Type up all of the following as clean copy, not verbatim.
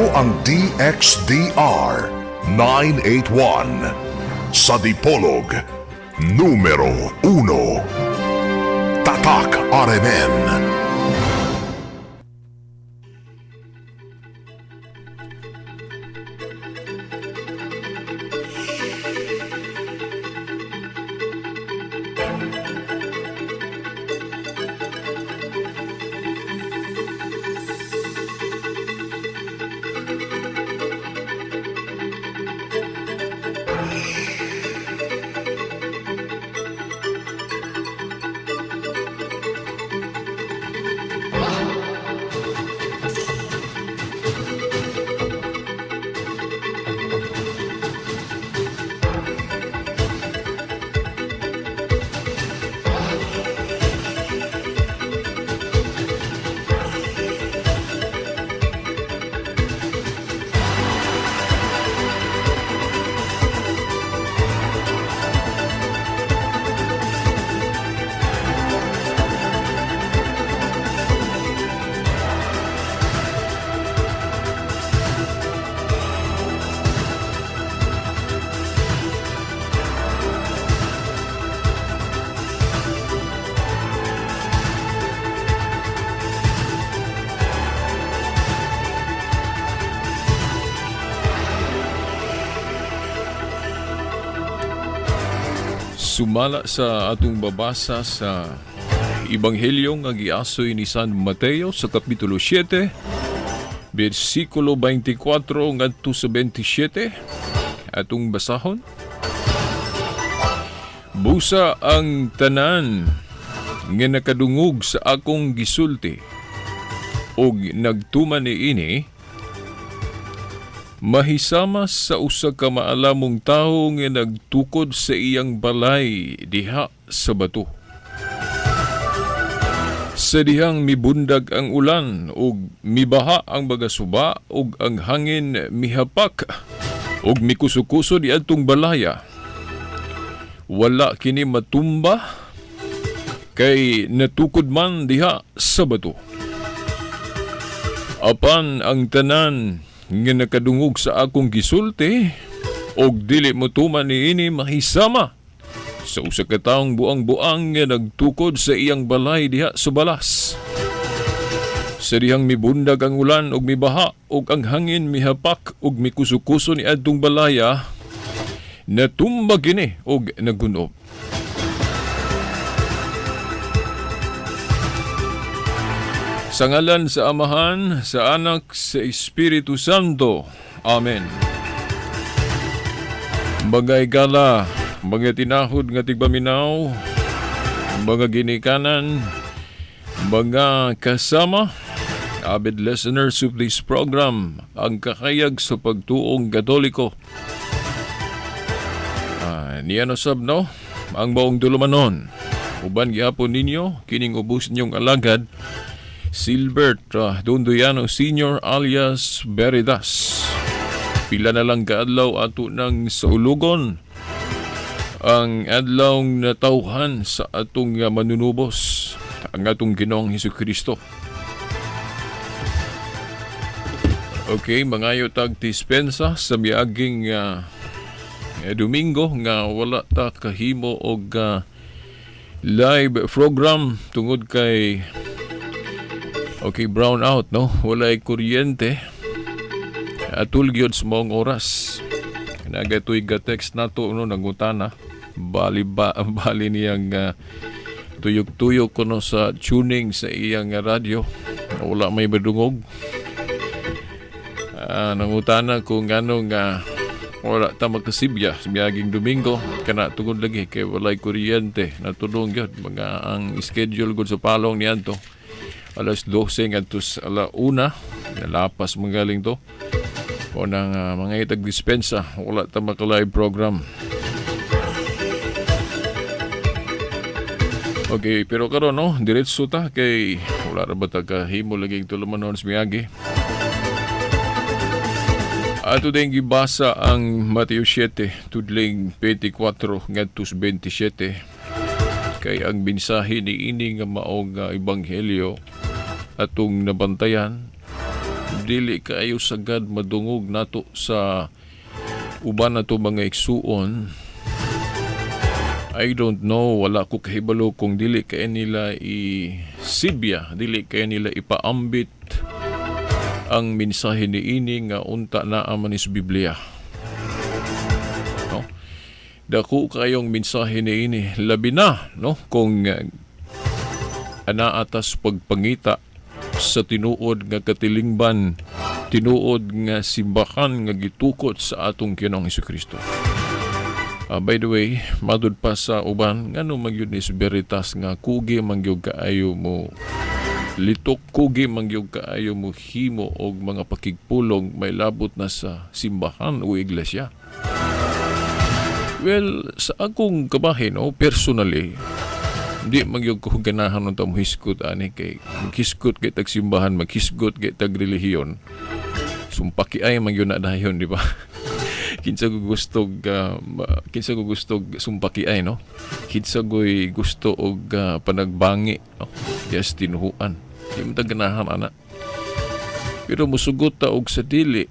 Amo ang DXDR 981 sa Dipolog numero 1. Tatak RMN. Sumala sa atong babasa sa Ebanghelyo nga giasoy ni San Mateo sa kapitulo 7, bersikulo 24 ngadto sa 27. Atong basahon. Busa ang tanan nga nakadungog sa akong gisulti og nagtuman niini mahisama sa usa ka maalamong tawo nga nagtukod sa iyang balay diha sa bato. Sa dihang mibundag ang ulan ug mibaha ang bagasuba ug ang hangin mihapak ug mikusukuso di adtong balaya. Wala kini matumba kay natukod man diha sa bato. Apan ang tanan nga nakadungog sa akong gisulti og dili mo tuman niini mahisama sa usa ka taong buang-buang nga nagtukod sa iyang balay diha sa balas. Sa dihang mibundag ang ulan og mibaha og ang hangin mihapak og mikusukuso ni adtong balaya, natumba kini og nagunob. Sa ngalan sa Amahan, sa Anak, sa Espiritu Santo. Amen. Bagay gala, mga tinahod nga tigpaminaw, mga ginikanan, mga kasama, avid listeners of this program, ang kakayag sa pagtuong Katoliko. Niyan sab no, ang baong dulumanon. Uban gyapon ninyo, kining ubos ninyong alagad, Silbert Dondoyano Sr. alias Veridas. Pila na lang kaadlaw ato ng saulugon ang adlaw natawhan sa atong manunubos, ang atong Ginoong Hesukristo. Okay, mangayo tag dispensa sa miaging Domingo nga wala ta kahimo og live program tungod kay brown out, no? Walay kuryente. Atul gyud sa mong oras. Nagatoy ga-text nato no nangutana. Bali niyang tuyok-tuyok ko no sa tuning sa iyang radyo. Wala may badungog. Nangutana kung ano nga wala ta makasibya sa miaging Domingo kana tungod lagi kay walay kuryente. Natulong gyud mga ang schedule gud sa palong niadto. Alas 12 ngadto sa alauna, nalapas magaling to. O nang mga itag dispensa, wala ta maka-live program. Okay, pero karon no, diretso ta kay wala ra ba ta kahimo lagi tulumanon sa miagi. Ato din gibasa ang Mateo 7, tudling 24 ngadto sa 27. Kay ang mensahe ni ini nga maong ebanghelyo atong nabantayan dili kaayo sagad madungog nato sa uban nato mga igsuon. I don't know, wala ko kahibalo kung dili kaya nila isibya, dili kaya nila ipaambit ang mensahe ni ini nga unta na man sa Biblia. No? Dako kayong mensahe ni ini, labi na, no? Kung anaatas pagpangita sa tinuod nga katilingban, tinuod nga simbahan nga gitukod sa atong Ginoong Hesukristo. By the way, madud pa sa uban, ngano magyud ni veritas nga kugi mangyog kaayo mo litok, kugi mangyog kaayo mo himo og mga pakigpulong may labot na sa simbahan o iglesia. Well, sa akong kabahin, personally, di magyog ko ganahan ng tamuhiskot ani kay maghiskot kay tagsimbahan, maghisgot kay tagrelihiyon. Sumpaki ay magyud na dayon, di ba? Kinsa ko gusto sumpaki ay, no? Kinsa ko gusto og panagbangi, no? Yes, tinuhuan. Di mo ganahan ana. Pero musugot ta og sa dili,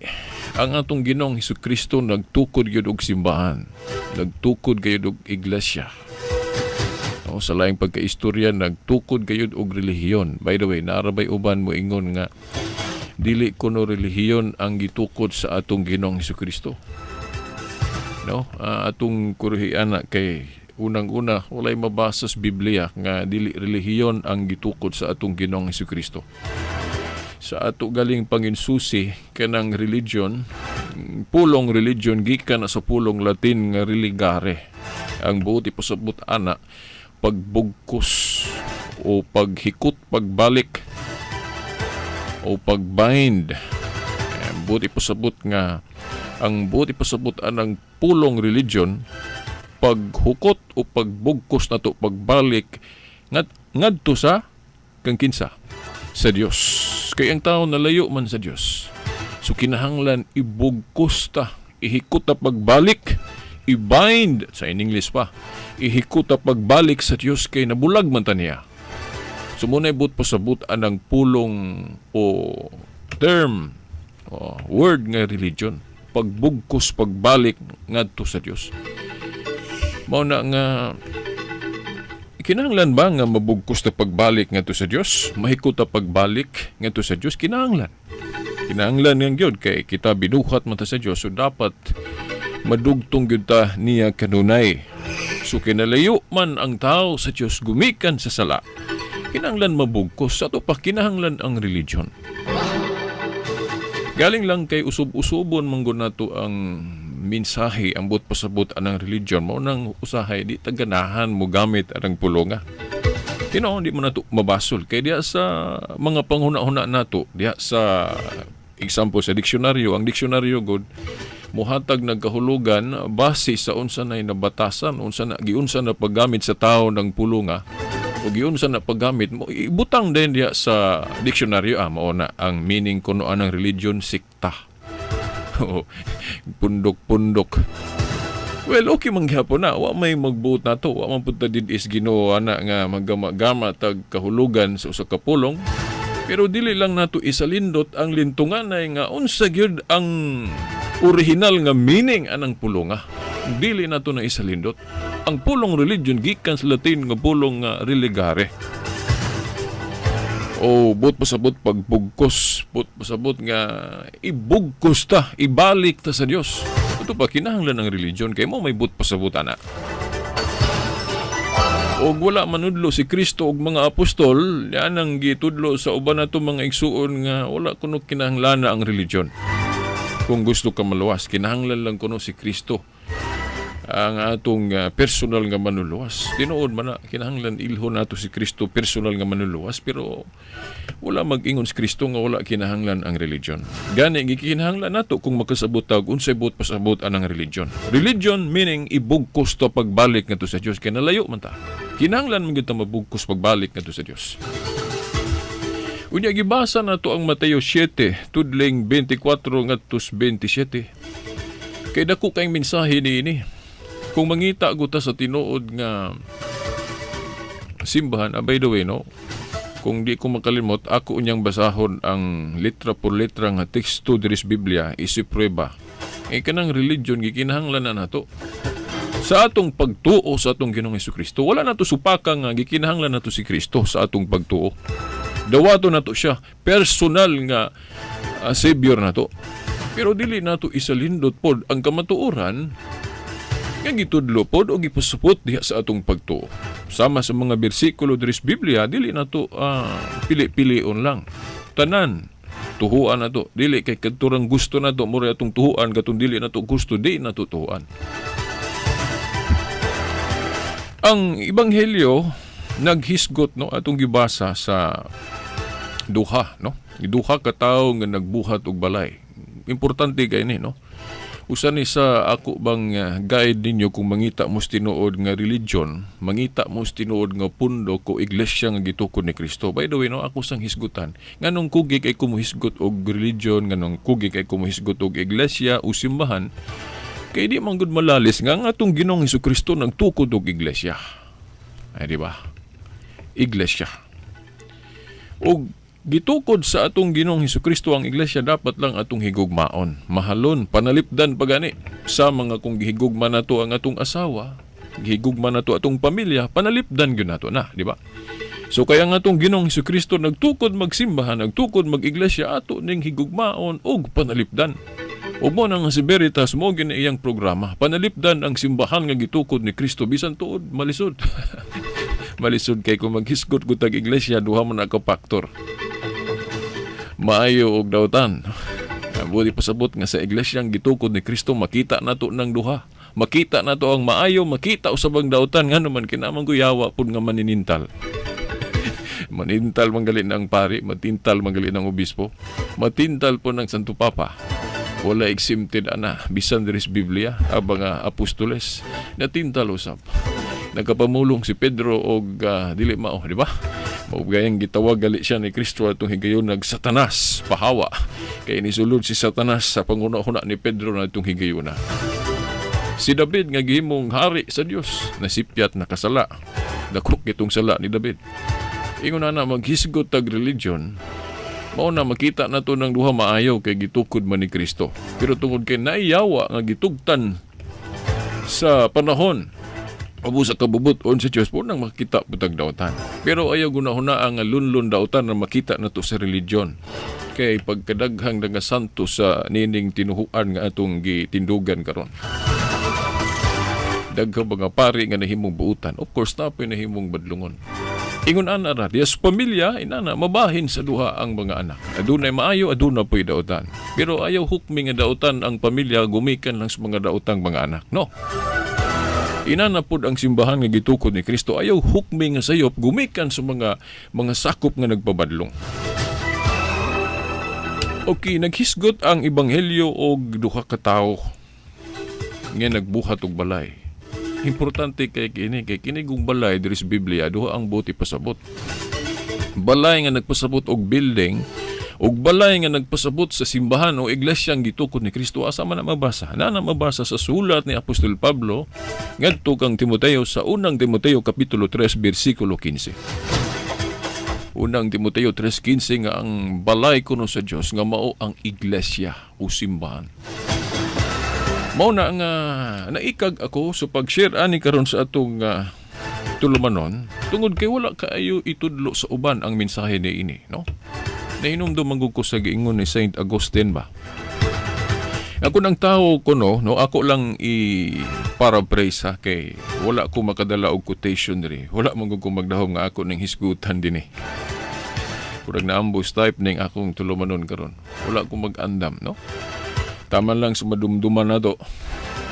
ang atong Ginoong Hesukristo nagtukod gyud og simbahan. Nagtukod gyud og iglesia. No, sa laing pagkaistorya nagtukod gayud og relihiyon. By the way, naarabay uban mo ingon nga dili kuno relihiyon ang gitukod sa atong Ginoong Hesukristo. No, atong kuruhian na kay unang-una walay mabasa sa Biblia nga dili relihiyon ang gitukod sa atong Ginoong Hesukristo. Sa ato galing panginsusi kanang religion, pulong religion gikan na sa pulong Latin nga religare. Ang buot ipasabot ana pagbugkos o paghikot, pagbalik o pagbind. Buot ipasabot nga ang buot ipasabot anang pulong religion, paghukot o pagbugkos nato, pagbalik ngadto sa kang kinsa sa Dios. Kay ang tao nalayo man sa Dios, so kinahanglan ibugkos ta, ihikot ta pagbalik, i-bind sa in English pa, ihikot ta pagbalik sa Dios kay nabulag man ta niya. So muna ibut pasabot anang pulong o term o word nga religion, pagbugkos pagbalik ngadto sa Dios. Mao na nga kinahanglan ba nga mabugkos ta pagbalik ngadto sa Dios? Mahikot ta pagbalik ngadto sa Dios? Kinahanglan nga gyud kay kita binuhat man ta sa Dios, so dapat madugtong gyud ta niya kanunay. So kinalayo man ang tao sa Dios gumikan sa sala, kinahanglan mabugkos. Sa ato pa kinahanglan ang religion. Galing lang kay usub-usubon manggod nato ang mensahe, ang buot pasabot anang religion, mo nang usahay di taganahan mo gamit anang pulonga. Tino, di mo nato mabasol kay diya sa mga panghuna-huna nato, diya sa example sa diksyonaryo, ang diksyonaryo god muhatag nagkahulugan base sa unsa nay nabatasan, giunsa na paggamit sa tao ng pulonga o giunsa na paggamit mo, ibutang din diya sa diksyonaryo. Mao na ang meaning kuno anang religion, sikta. Pundok-pundok. Well, okay manghapon na. Wa may magbuot na to. Wa man punta din is Ginoo ana nga magama-gama tag kahulugan sa usa ka pulong. Pero dili lang nato isalindot ang lintungan ay nga unsa gyud ang original nga meaning anang pulonga. Dili nato na isalindot. Ang pulong religion gikan sa Latin nga pulong religare. O but pasabot pagbugkos, but pasabot nga ibugkos ta, ibalik ta sa Dios. Ito pa kinahanglan ng religion kay mo may but pasabot ana. Og wala manudlo si Kristo og mga apostol, yan ang gitudlo sa uban nato mga igsuon nga wala kuno kinahanglan ang religion. Kung gusto ka maluwas, kinahanglan lang kuno si Kristo ang atong personal nga manuluwas. Tinuod man na kinahanglan ilhon nato si Kristo personal nga manuluwas, pero wala mag-ingon si Kristo nga wala kinahanglan ang religion. Gani gikinahanglan nato kung makasabot tawag unsay buot pasabot anang religion. Religion meaning ibugkos ta pagbalik ngadto sa Dios kay nalayo man ta. Kinahanglan man gyud ta mabugkos pagbalik ngadto sa Dios. Unya gibasa nato ang Mateo 7 tudling 24 ngadto 27. Kay dako kay mensahe niini. Kung mangita guta sa tinuod nga simbahan, by the way, no? Kung di ko makalimot, ako unyang basahon ang litra por litra nga teksto diri sa Biblia isiprueba. Kanang religion gikinahanglan na nato. Sa atong pagtuo sa atong Ginoong Hesukristo, wala nato supakang nga gikinahanglan nato si Kristo sa atong pagtuo. Dawato nato siya personal nga savior nato. Pero dili nato isalindot pod ang kamatuoran nga gitudlo pod o gipasupot diha sa atong pagtuo. Sama sa mga bersikulo diri sa Biblia, dili nato pili-pilion lang. Tanan tuhuan nato. Dili kay kadturang gusto nato mo atong tuhuan, katong dili nato gusto di nato tuhuan. Ang ebanghelyo naghisgot no atong gibasa sa duha no. Duha ka tawo nga nagbuhat og balay. Importante kay ni no. Usa ni sa ako bang guide ninyo kung mangita mo tinuod nga religion, mangita mo tinuod nga pundo ko iglesia nga gitukod ni Kristo. By the way no, ako sang hisgutan. Nganong kugi kay kumuhisgot og religion, nganong kugi kay kumuhisgot og iglesia o simbahan, kay di man gud malalis nga ang atong Ginoong Hesukristo nagtukod og iglesia. Ay di ba? Iglesia. Og gitukod sa atong Ginoong Hesukristo ang iglesia, dapat lang atong higugmaon. Mahalon, panalipdan pagani sa mga kung gihigugma nato ang atong asawa, gihigugma nato atong pamilya, panalipdan gyud nato na, di ba? So kaya nga atong Ginoong Hesukristo nagtukod magsimbahan, nagtukod mag-iglesia, ato ning higugmaon og panalipdan. Ug mo nang si Veritas mo gini iyang programa, panalipdan ang simbahan nga gitukod ni Kristo bisan tuod malisod. Malisod kay kung maghisgot ko tag iglesia, duha man ako faktor. Maayo og dautan. Buti pasabot nga sa iglesyang gitukod ni Kristo, makita nato ng duha. Makita nato ang maayo, makita usabang dautan nga naman kinamang guyawa pud nga maninintal. Manintal manggali ng pari, matintal manggali ng obispo, matintal po ng Santo Papa. Wala exempted ana, bisan diri sa Biblia, abang apostoles, natintal usab. Nagkapamulong si Pedro og dili mao, di ba? Maugayang gitawag gali siya ni Kristo atong higayon nag Satanas, pahawa. Kay nisulod si Satanas sa panguna-una ni Pedro na itong higayuna. Si David nga gihimong hari sa Dios, nasipyat nakasala. Dakok itong sala ni David. Ingon na maghisgot tag religion, mao na makita nato ng duha maayaw kay gitukod man ni Kristo. Pero tungod kay naiyawa nga gitugtan sa panahon abo sa kabubuton sa Diyos po nang makita putag dautan. Pero ayaw gunahuna ang lunlun dautan na makita nato sa religion. Kay pagkadaghang nga santo sa nining tinuhuan nga atong gitindugan karon. Daghang mga pari nga nahimong buutan. Of course, napoy nahimong badlungon. Ingon ana ra, dias pamilya, inana, mabahin sa duha ang mga anak. Adunay maayo, aduna po'y dautan. Pero ayaw hukmi nga dautan ang pamilya, gumikan lang sa mga dautang mga anak. No? Inana pod ang simbahan nga gitukod ni Kristo, ayaw hukmi nga sayop, gumikan sa mga sakop nga nagpabadlong. Okay, naghisgot ang ebanghelyo og duha ka tawo nga nagbuhat og balay. Importante kay kini kung balay diri sa Biblia, duha ang buti pasabot. Balay nga nagpasabot og building, og balay nga nagpasabot sa simbahan o iglesyang gitukod ni Kristo. Asa man na mabasa? Na mabasa sa sulat ni Apostol Pablo ngadto kang Timoteo sa unang Timoteo kapitulo 3 bersikulo 15. Unang Timoteo 3:15 nga ang balay kuno sa Dios nga mao ang iglesia o simbahan. Mao na nga naikag ako sa pag-share ani karon sa atong tulumanon tungod kay wala kaayo itudlo sa uban ang mensahe niini, no? Nahinumdum manggug ko sa giingon ni Saint Augustine ba. Ako nang tao ko no, ako lang i-paraphrase kay wala ko makadala og quotation diri. Wala manggug ko magdahom nga ako ning hisgutan dinhi. Kurang naambos type ning akong tulumanon karon. Wala ko mag-andam, no? Tama lang sa madumduman na to,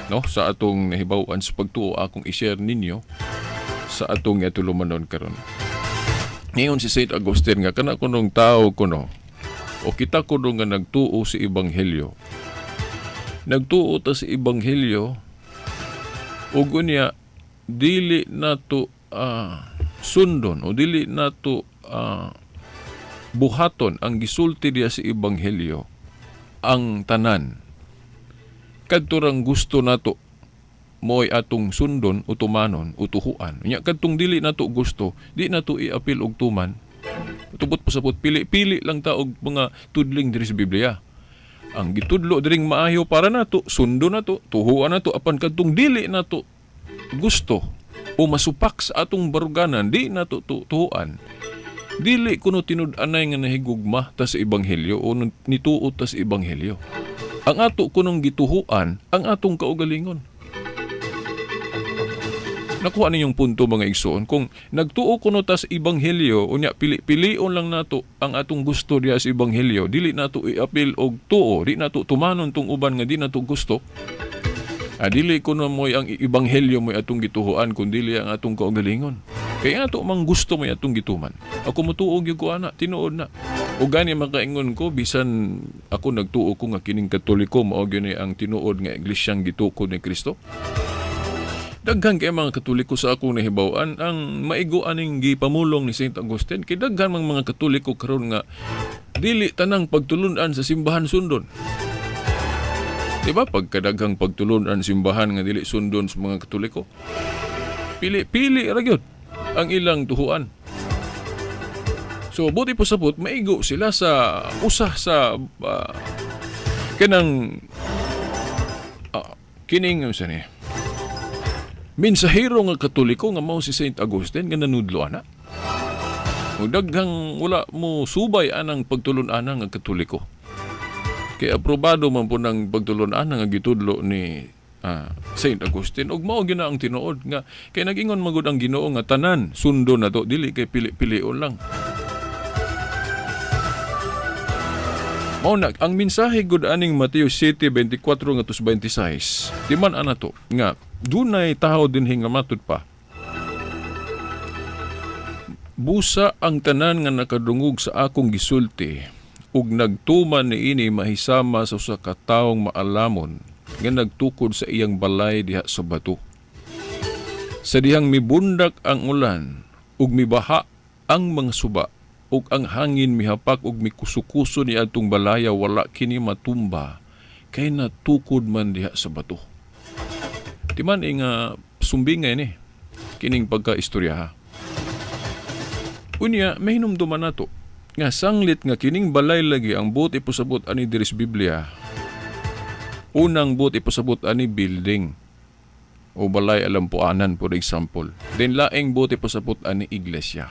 no? Sa atong nahibawan sa pagtuo akong i-share ninyo sa atong tulumanon karon. Ngayon si Saint Augustine nga kana kunong tao kuno o kita kuno nga nagtuo sa ebanghelyo. Nagtuo ta sa ebanghelyo ug unya dili nato sundon o dili nato buhaton ang gisulti diya sa ebanghelyo ang tanan. Kadturang gusto nato mo'y atong sundon, utumanon, utuhuan. Nya kadtong dili nato gusto, di nato i-apil og tuman, Tubot pasabot pili-pili lang ta og mga tudling diri sa Biblia. Ang gitudlo diring maayo para nato, sundo nato, tuhuan nato apan kadtong dili nato gusto o masupak sa atong baruganan, di nato tuhuan. Dili kuno tinud-anay nga nahigugma ta sa ebanghelyo o nituot ta sa ebanghelyo. Ang ato kunong gituhuan ang atong kaugalingon. Nakuha ninyong punto mga igsoon. Kung nagtuo kuno ta sa ebanghelyo, unya pili-pilion lang nato ang atong gusto diya sa ebanghelyo, dili nato i-apil og tuo, di nato tumanon tong uban nga di nato gusto. Dili kuno moy ang ebanghelyo moy atong gituhuan kun dili ang atong kaugalingon. Kaya ato mang gusto moy atong gituman. Ako motuog gyud ko ana, tinuod na. O gani makaingon ko bisan ako nagtuo ko nga kining Katoliko mao gyud ni ang tinuod nga iglesyang gitukod ni Kristo. Daghan kay mga Katoliko sa akong nahibaw-an ang maigo aning gipamulong ni St. Augustine. Kay daghan mga Katoliko karon nga dili tanang pagtulunan sa simbahan sundon. Diba pagkadaghang pagtulunan simbahan nga dili sundon sa mga Katoliko? Pili ra gyud ang ilang tuhuan. So buti po sabot maigo sila sa usah sa kining sa ni minsahero nga Katoliko nga mao si St. Augustine nga nanudlo ana. Ug daghang wala mo subay anang pagtulon-ana nga Katoliko. Kay aprobado man po ng pagtulon-ana nga gitudlo ni St. Augustine ug mao gina ang tinuod nga kay nag-ingon magud ang Ginoo nga tanan sundo na to, dili kay pili-pilion lang. Mao na ang mensahe gud aning Mateo 7:24-26. Timan ana to nga dunay tawo dinhi nga matud pa. Busa ang tanan nga nakadungog sa akong gisulti ug nagtuman niini mahisama sa usa ka tawong maalamon nga nagtukod sa iyang balay diha sa bato. Sa dihang mibundak ang ulan ug mibaha ang mga suba ug ang hangin mihapak ug mikusukuso ni adtong balaya, wala kini matumba kay natukod man diha sa bato. Timan nga sumbingay ni kining pagkaistorya. Unya mahinumduman nato nga sanglit nga kining balay lagi ang buot ipasabot ani diri sa Biblia. Unang buot ipasabot ani building o balay alampuanan for example. Then laing buot ipasabot ani iglesia.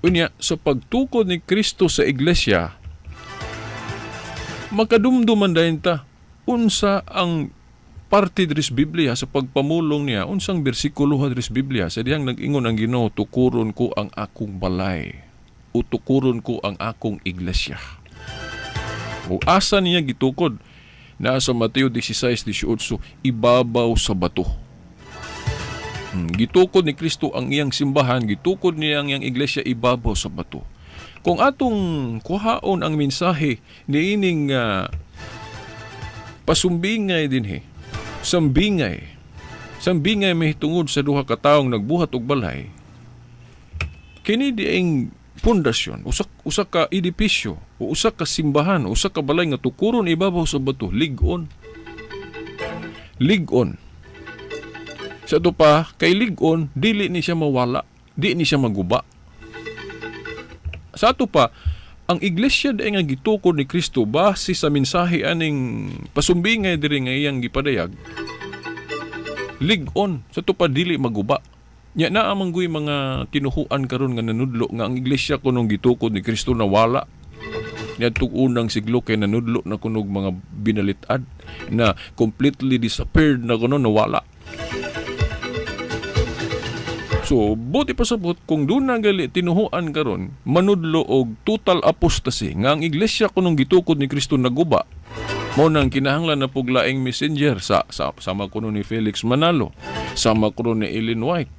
Unya sa pagtukod ni Kristo sa iglesia, makadumduman dayon ta unsa ang parte diri sa Biblia sa pagpamulong niya, unsang bersikulo diri sa Biblia sa dihang nag-ingon ang Ginoo, tukuron ko ang akong balay o tukuron ko ang akong iglesia. O asa niya gitukod? Nasa Mateo 16:18, ibabaw sa bato. Gitukod ni Kristo ang iyang simbahan, gitukod niya ang iyang iglesia ibabaw sa bato. Kung atong kuhaon ang mensahe niining pasumbingay dinhi, sambingay may tungod sa duha ka taong nagbuhat og balay, kini diing pundasyon, usa ka edipisyo, o usa ka simbahan, usa ka balay nga tukuron ibabaw sa bato, lig-on. Sa ito pa, kay lig-on, dili ni siya mawala, di ni siya maguba. Sa ito pa, ang iglesia dahil nga gitukod ni Kristo base sa mensahe aning pasumbingay diri nga iyang gipadayag, lig-on, sa ito pa dili maguba. Nya na amanggoy mga tinuhuan karon nga nanudlo nga ang iglesia kunong gitukod ni Kristo nawala. Niadtong unang siglo kay nanudlo na kunog mga binalitad na completely disappeared na kuno nawala. So, buti pa sabot kung doon na gali tinuhuan karon manudlo og total apostasy nga ang iglesia kunong gitukod ni Kristo naguba. Mao nang kinahanglan na puglaing messenger sama kuno ni Felix Manalo, sama kuno ni Ellen White,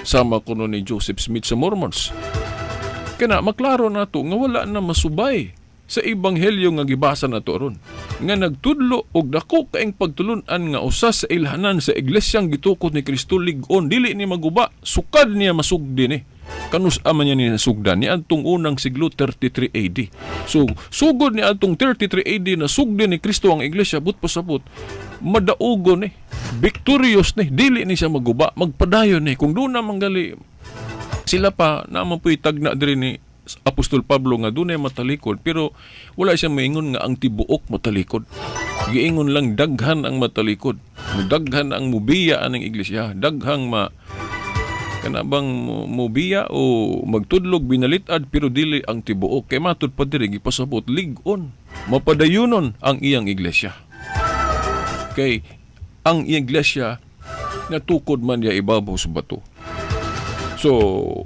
sama kuno ni Joseph Smith sa Mormons. Kana maklaro nato nga wala na masubay sa ebanghelyo nga gibasa nato ron nga nagtudlo og dako kaing pagtulunan nga usa sa ilhanan sa iglesyang gitukod ni Kristo lig-on, dili ni maguba, sukad niya masugdi ni. Kanus ama niya ni nasugdan ni adtong unang siglo 33 AD. So sugod ni adtong 33 AD na sugdi ni Kristo ang iglesia, but pasabot madaugon ni, victorious ni, dili ni siya maguba, magpadayon ni. Kung doon na manggali Sila pa naman po'y tagna diri ni Apostol Pablo nga dunay matalikod pero wala siya maingon nga ang tibuok matalikod. Giingon lang daghan ang matalikod. Daghan ang mubiya ang iglesia. Daghang kanabang mubiya o magtudlog binalitad pero dili ang tibuok. Kay matud pa diri gipasabot lig-on. Mapadayunon ang iyang iglesia. Kay ang iglesia natukod man ya ibabaw sa bato. So,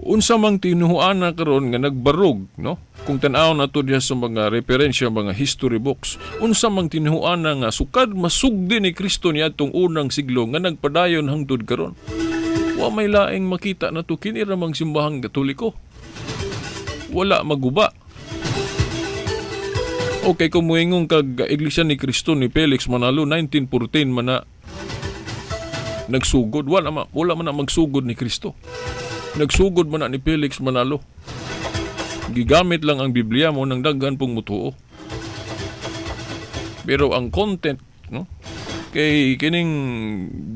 unsa mang tinuhuan na karon nga nagbarog, no? Kung tan-aw nato diya sa mga referensya, mga history books, unsa mang tinuhuan na nga sukad masugdi ni Kristo niadtong unang siglo nga nagpadayon hangtod karon. Wa may laing makita nato kini ra mang simbahang Katoliko. Wala maguba. Okay, kung muingong kag Iglesia ni Kristo ni Felix Manalo 1914 man na nagsugod, wala man na magsugod ni Kristo. Nagsugod man na ni Felix Manalo. Gigamit lang ang Biblia mo ng daghan pong mutuo. Pero ang content, no? Kay kining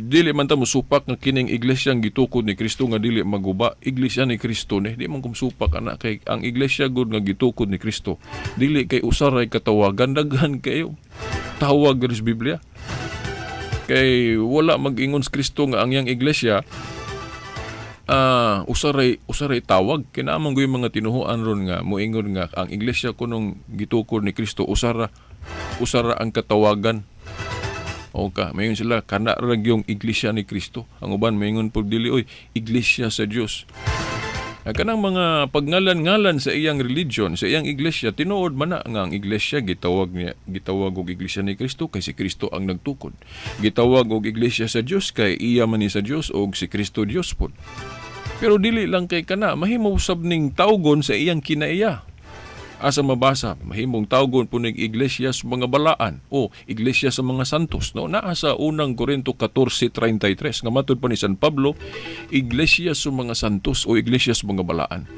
dili man ta mosupak nga kining iglesyang gitukod ni Kristo nga dili maguba, iglesia ni Kristo ni di man kumsupak ana kay ang iglesia gud nga gitukod ni Kristo. Dili kay usaray katawagan daghan kayo. Tawag sa Biblia. Kay wala mag-ingon sa Kristo nga ang yang iglesia usaray tawag kinamang goy mga tinuhuan ron nga moingon nga ang iglesia kunong gitukod ni Kristo usara ang katawagan. Okay, mayon sila kana ra yung iglesia ni Kristo. Ang uban mayon pud dili oy iglesia sa Dios. Kanang mga pagngalan-ngalan sa iyang religion, sa iyang iglesia, tinuod man na nga ang iglesia gitawag og iglesia ni Kristo kay si Kristo ang nagtukod. Gitawag og iglesia sa Dios kay iya man ni sa Dios og si Kristo Dios pod. Pero dili lang kay kana mahimo usab ning tawgon sa iyang kinaiya. Asa mabasa, mahimong tawgon po ng iglesia sa mga balaan o iglesia sa mga santos. No? Naa sa unang Korinto 14:33 nga matud pa ni San Pablo, iglesia sa mga santos o iglesia sa mga balaan.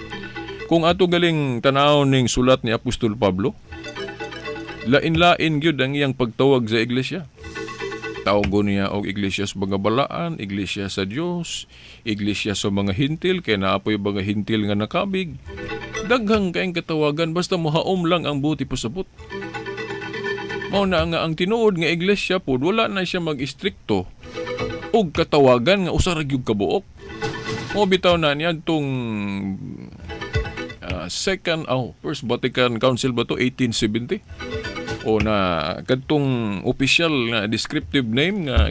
Kung ato galing tanaw ning sulat ni Apostol Pablo, lain-lain gyud ang iyang pagtawag sa iglesia. Tawgon niya og iglesia sa mga balaan, iglesia sa Dios, iglesia sa mga hintil, kay naapoy mga hintil nga nakabig. Daghang kaayong katawagan basta mohaom lang ang buti pasabot. Mao na nga ang tinuod nga iglesia pod wala na siya mag-istrikto og katawagan nga usa ra gyud kabuok. Mo bitaw na niya tong First Vatican Council ba to 1870 o na kadtong official nga descriptive name nga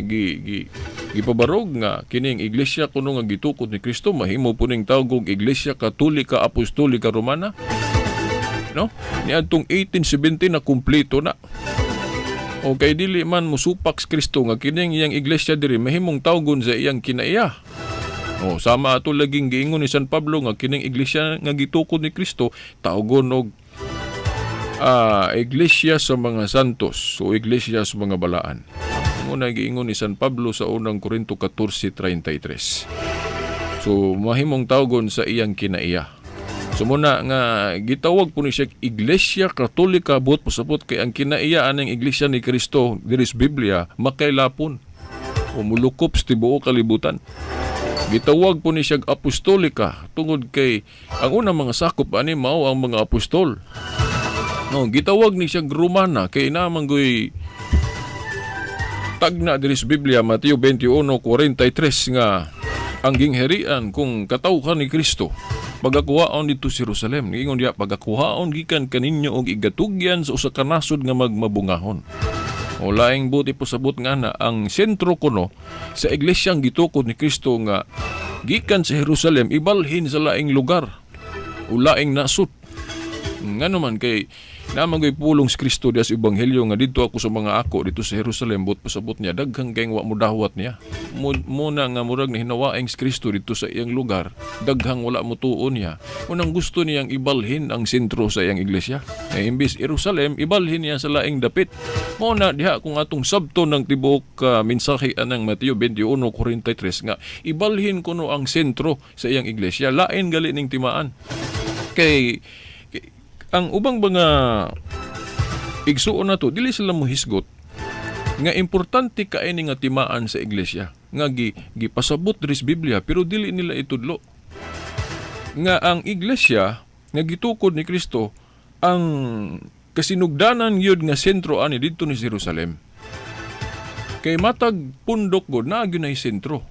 gipabarog nga kining iglesia kuno nga gitukod ni Kristo mahimo puning tawag og Iglesia Katolika Apostolika Romana, no? Niadtong 1870 na kumpleto na. O kay dili man mosupak sa Kristo nga kining iyang iglesia diri mahimong tawgon sa iyang kinaiya. O sama ato laging giingon ni San Pablo nga kining iglesia nga gitukod ni Kristo tawgon og iglesia sa mga santos o iglesia sa mga balaan. Muna giingon ni San Pablo sa unang Korinto 14:33. So mahimong tawgon sa iyang kinaiya. So muna nga gitawag po ni siya Iglesia Katolika buot pasabot kay ang kinaiya aning iglesia ni Kristo diri sa Biblia makaylapon o mulukop sa tibuok kalibutan. Gitawag po ni siya Apostolika tungod kay ang unang mga sakop ani mao ang mga apostol. No, gitawag ni siya Romana kay namanggoy tagna diri sa Biblia Mateo 21:43 nga ang gingherian kung katawhan ni Kristo pagakuhaon dito sa Jerusalem. Ingon diya pagakuhaon gikan kaninyo og igatugyan sa usa ka nasod nga magmabungahon. O laing buti po sabot nga na ang sentro kuno sa iglesyang gitukod ni Kristo nga gikan sa Jerusalem ibalhin sa laing lugar o laing nasod. Nga naman kay naman pulong si Kristo diya sa Ebanghelyo nga dito ako sa mga ako dito sa Jerusalem but pasabot niya daghang kayong wa mo dawat niya. Muna nga murag na hinawaing si Kristo dito sa iyang lugar daghang wala mo tuon niya. Unang gusto niyang ibalhin ang sentro sa iyang iglesia. Imbis Jerusalem ibalhin niya sa laing dapit. Muna diha kung atong sabto ng tibuok mensahe anang Mateo 21:43 nga ibalhin kuno ang sentro sa iyang iglesia lain gali ning timaan. Kay ang ubang mga igsuon nato dili sila mohisgot nga importante kaini nga timaan sa iglesia nga gipasabot diri sa Biblia pero dili nila itudlo. nga ang iglesia nga gitukod ni Kristo ang kasinugdanan yun nga sentro ani dito ni Jerusalem. Kay matag pundok god na gyud nay sentro.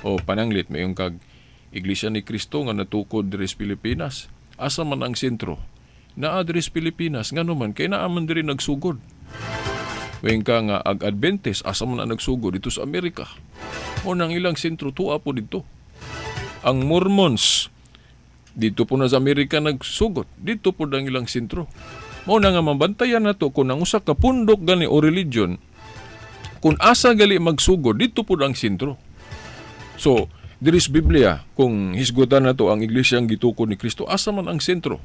O pananglit mayong kag iglesia ni Kristo nga natukod diri sa Pilipinas. Asa man ang sentro? Naa diri sa Pilipinas ngano man kay naa man diri nagsugod. Mayong ka nga Adventist asa man ang nagsugod dito sa Amerika. O nang ilang sentro tuwa po dito. Ang Mormons dito po na sa Amerika nagsugod. Dito po ang ilang sentro. Mo na nga mabantayan nato kung ang usa ka pundok gani o religion kung asa gali magsugod dito po ang sentro. So, diri sa Biblia kung hisgutan nato ang iglesia ang gitukod ni Kristo asa man ang sentro.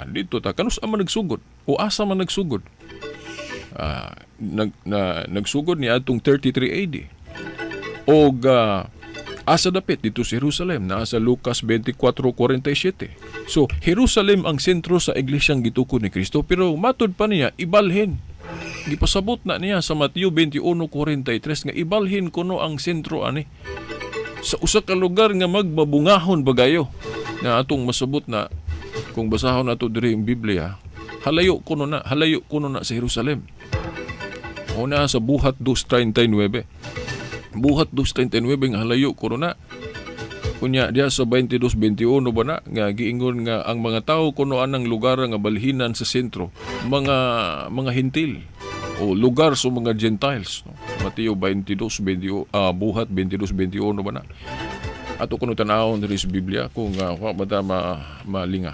Dito ta kanus man nagsugod o asa man nagsugod. Nagsugod ni atong 33 AD. Og asa dapit dito sa Jerusalem na sa Lucas 24:47. So Jerusalem ang sentro sa iglesyang gitukod ni Kristo pero matud pa niya ibalhin. Gipasabot na niya sa Mateo 21:43 nga ibalhin kuno ang sentro ani sa usa ka lugar nga magbabungahon bagayo na atong masabot na kung basahon nato diri ang Biblia halayo kuno na sa Jerusalem. Una sa Buhat 2:39. Buhat 2:39 nga halayo kuno na. Kunya diya sa 22:21 ba na nga giingon nga ang mga tao kuno anang lugar nga balhinan sa sentro mga hintil o lugar sa mga Gentiles, no? Mateo 22:20 Buhat 22:21 ba na. Ato kuno tan-awon diri sa Biblia kung wa bata malinga.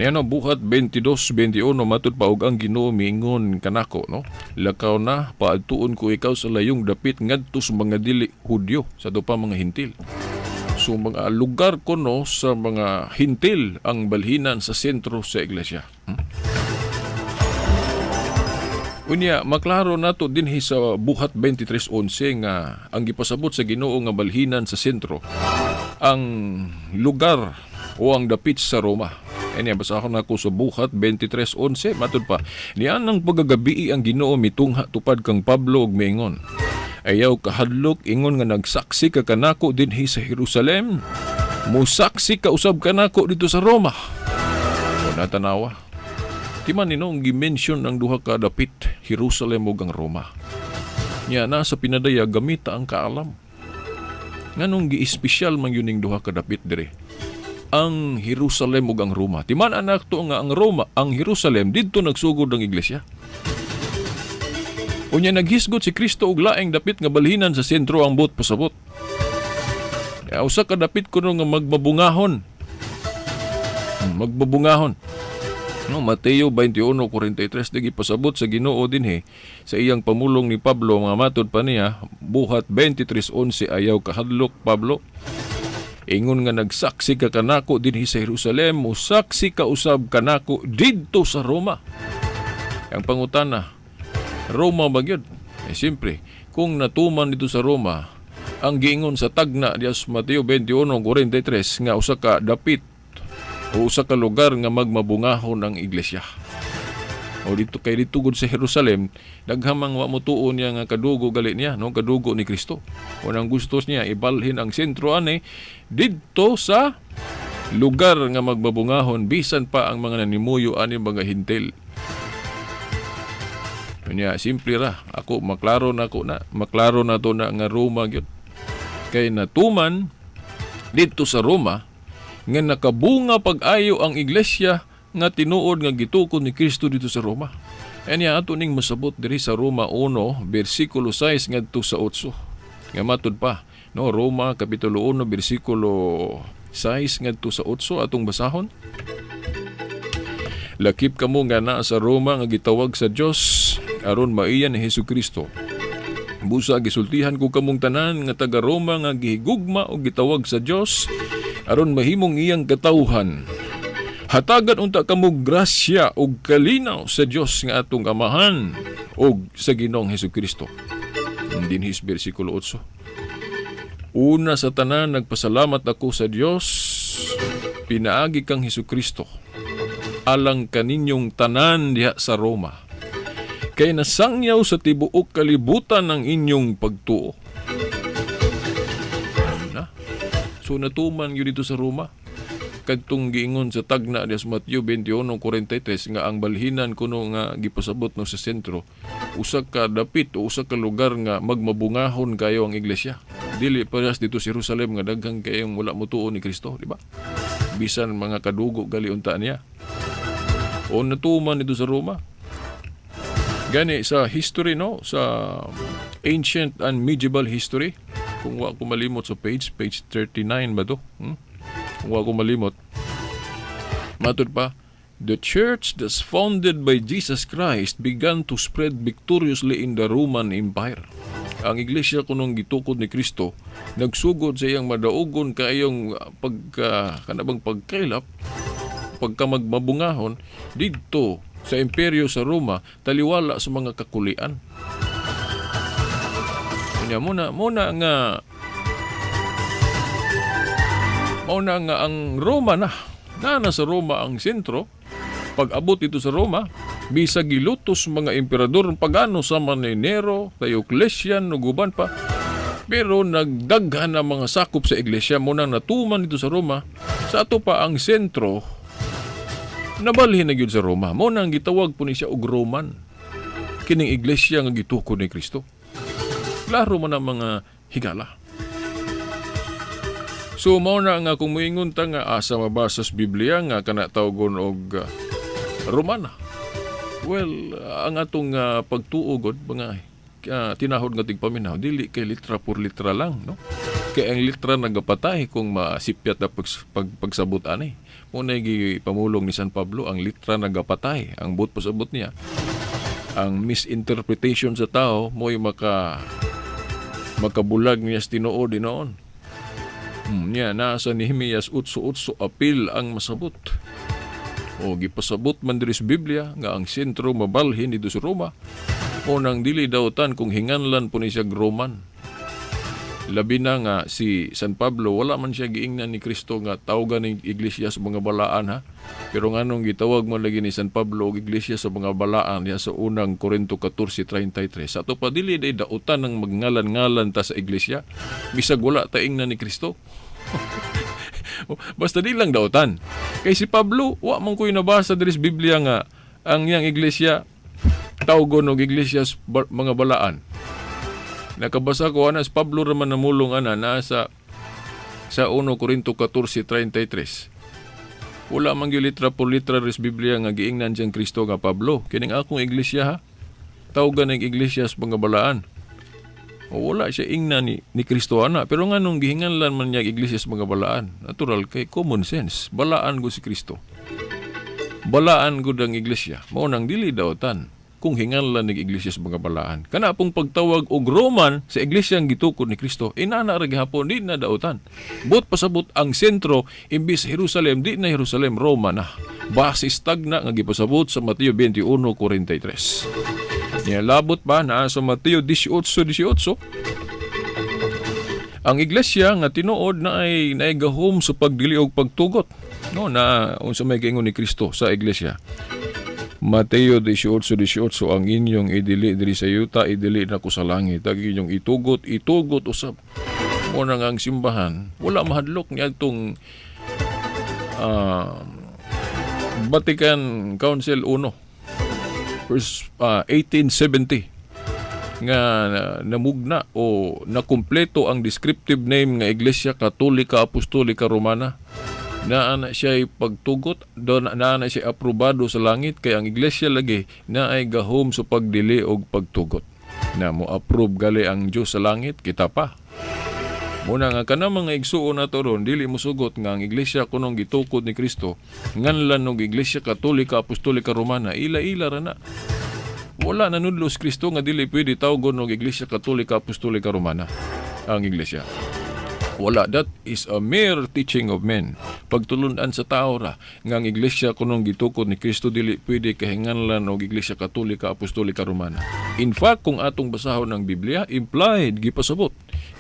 Ano Buhat 22:21 matud pa og ang Ginoo miingon kanako, no? Lakaw na paadtuon ko ikaw sa layong dapit ngadto sa mga dili Hudyo sa dupa mga hintil. So mga lugar kuno sa mga hintil ang balhinan sa sentro sa iglesia. Unya maklaro nato dinhi sa Buhat 23:11 nga ang gipasabot sa Ginoo nga balhinan sa sentro ang lugar o ang dapit sa Roma. Basahon ako sa Buhat 23:11 matud pa niyan ang pagagabi ang Ginoo mitungha tupad kang Pablo og miingon ayaw kahadlok ingon nga nagsaksi ka kanako dinhi sa Jerusalem musaksi ka usab kanako dito sa Roma. O natanawa timan ninong gi-mention ang duha ka dapit Jerusalem ug ang Roma. Nya na sa pinadaya gamita ang kaalam nganong gi-espesyal man yun ning duha ka dapit dire ang Jerusalem ug ang Roma. Timan anak to nga ang Roma, ang Jerusalem didto nagsugod ang iglesia. Unya naghisgot si Kristo og laing dapit nga balhinan sa sentro ang buot pasabot. Usa ka dapit kuno nga magbabungahon. No, Mateo 21:43 digi pasabot sa Ginoo dinhi sa iyang pamulong ni Pablo nga matud pa niya Buhat 23:11 ayaw kahadlok Pablo. Ingon nga nagsaksi ka kanako dinhi sa Jerusalem, musaksi ka usab kanako didto sa Roma. Ang pangutana, Roma ba gyud? Siyempre, kung natuman dito sa Roma, ang giingon sa tagna diya sa Mateo 21:43 nga usa ka dapit o usa ka lugar nga magmabungahon ang iglesia. O dito kay dito gud sa Jerusalem naghamang wa motuon niya nga kadugo gali niya, no, kadugo ni Kristo. Unang gustos niya ibalhin ang sentro ani didto sa lugar nga magbabungahon bisan pa ang mga nanimuyo ani mga hintil. Unya simple ra ako maklaro na to na nga Roma gyud. Kay natuman didto sa Roma nga nakabunga pag-ayo ang iglesia nga tinuod nga gitukod ni Kristo dito sa Roma. Anya ato ning masabot diri sa Roma 1 bersikulo 6 ngadto sa 8. Nga matud pa, no, Roma kapitulo 1 bersikulo 6 ngadto sa 8 atong basahon. Lakip kamo nga naa sa Roma nga gitawag sa Dios aron maiyan ni Hesukristo. Busa gisultihan ko kamong tanan nga taga Roma nga gihigugma o gitawag sa Dios aron mahimong iyang katawhan. Hatagan unta kamo grasya ug kalinaw sa Dios nga atong Amahan ug sa Ginoong Hesukristo. Dinhi sa bersikulo 8. Una sa tanan nagpasalamat ako sa Dios pinaagi kang Hesukristo alang kaninyong tanan diha sa Roma. Kay nasangyaw sa tibuok kalibutan ang inyong pagtuo. Na? So natuman yun dito sa Roma. Kadtong giingon sa tagna ni Mateo 21:43 nga ang balhinan kuno nga gipasabot no sa sentro, usa ka dapit o usa ka lugar nga magmabungahon kayo ang iglesia. Dili parehas dito sa Jerusalem nga daghang kayong wala motuo ni Kristo, di ba? Bisan mga kadugo gali unta niya. O natuman dito sa Roma. Gani sa history, no, sa ancient and medieval history, kung wa ko malimot sa page 39 ba to? Kung wa ko malimot, matod pa, the church that's founded by Jesus Christ began to spread victoriously in the Roman Empire. Ang iglesia kunong gitukod ni Kristo, nagsugod sa iyang madaugon kaayong kanabang pagkailap, pagkamagmabungahon, dito sa imperyo sa Roma, taliwala sa mga kakulian. Kanya muna nga ang Roma na sa Roma ang sentro. Pag abot ito sa Roma, bisag gilutos mga emperador pagano sa Nero, Diocletian, uguban pa. Pero nagdaghan ang mga sakop sa iglesia muna natuman dito sa Roma. Sa ato pa ang sentro, nabalhin na gyud sa Roma. Muna ang gitawag po ni siya og Roman. Kining iglesia nga gitukod ni Kristo. Klaro man ang mga higala. So mao na nga kung moingon ta nga asa mabasa sa Biblia nga kana tawgon og Romana. Well, ang atong pagtuo god mga tinahod nga tigpaminaw dili kay litra por litra lang, no? Kay ang litra nagapatay kung masipyat na pagsabot ani. Muna gipamulong ni San Pablo, ang litra nagapatay, ang but pasabot niya. Ang misinterpretation sa tao mo'y makabulag niya sa tinuod dinoon. Niya nasa Nehemias 8:8 apil ang masabot. O gipasabot man diri sa Biblia nga ang sentro mabalhin dito sa Roma. O nang dili dawtan kung hinganlan po ni siya Roman. Labi na nga si San Pablo, wala man siya giingnan ni Kristo nga tawgan ng iglesia sa mga balaan, ha? Pero nganong gitawag man lagi ni San Pablo og iglesia sa mga balaan ya sa unang Korinto 14:33. Sa ato pa dili day dautan ng magngalan-ngalan ta sa iglesia, bisag wala ta ingnan ni Kristo. Basta di lang dautan. Kay si Pablo, wa man ko'y nabasa diri sa Biblia nga ang yang iglesia tawgon og iglesia sa mga balaan. Nakabasa ko si Pablo raman namulong nasa sa 1 Korinto 14:33. Wala man gyud litra por litra ris Biblia nga giingnan siyang Kristo nga Pablo. Kining akong iglesia, ha? Tawgan ng iglesia sa mga balaan. O wala siya ingnan ni Kristo pero nganong gihinganlan man niya iglesia sa mga balaan? Natural kay common sense. Balaan go si Kristo. Balaan go ang iglesia. Mao nang dili dawtan kung hinganlan ng iglesia sa mga balaan. Kana pong pagtawag og Roman sa iglesia ang gitukod ni Kristo, inana ra gihapon di na dautan. But pasabot ang sentro imbis Jerusalem, di na Jerusalem, Roma na. Basis tagna nga gipasabot sa Mateo 21:43. Niya labot pa na sa Mateo 18:18. Ang iglesia nga tinuod na ay gahom sa pagdili og pagtugot, no, na unsa may giingon ni Kristo sa iglesia. Mateo 18:18, ang inyong idili diri sa yuta, idili na ko sa langit. Ang inyong itugot usab. Muna nga ang simbahan, wala mahadlok niya itong Vatican Council 1, 1870, nga namugna o nakumpleto ang descriptive name nga Iglesia Katolika Apostolika Romana. Naana siya pagtugot, naana siya aprobado sa langit, kaya ang iglesia lagi na ay gahom sa pagdili og pagtugot. Na mo approve gali ang Dios sa langit, kita pa. Muna nga kana mga igsuon nato ron, dili mo sugot nga ang iglesia kunong gitukod ni Kristo, nganlan og Iglesia Katolika Apostolika Romana, ila-ila ra na. Wala na nudlos Kristo nga dili pwede tawgon og Iglesia Katolika Apostolika Romana ang iglesia. Wala, that is a mere teaching of men. Pagtulunan sa tao ra nga ang iglesia kunong gitukod ni Kristo dili pwede kahinganlan og Iglesia Katolika Apostolika Romana. In fact, kung atong basahon ang Biblia, implied gipasabot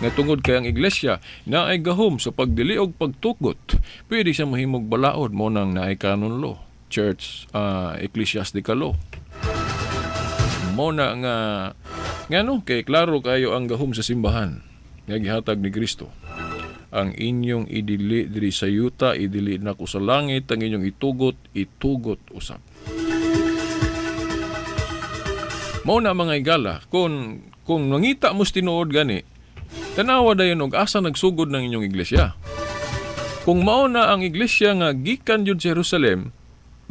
nga tungod kay ang iglesia na ay gahom sa pagdili og pagtugot, pwede siya mahimog balaod mo nang naay canon law. Church Ecclesiastical Law. Mo na nga ngano kay klaro kayo ang gahom sa simbahan nga gihatag ni Kristo. Ang inyong idili diri sa yuta, idili nako sa langit, ang inyong itugot usab. Mao na mga igala, kung mangita mo tinuod gani, tanawa dayon og asa nagsugod ng inyong iglesia. Kung mao na ang iglesia nga gikan jud sa Jerusalem,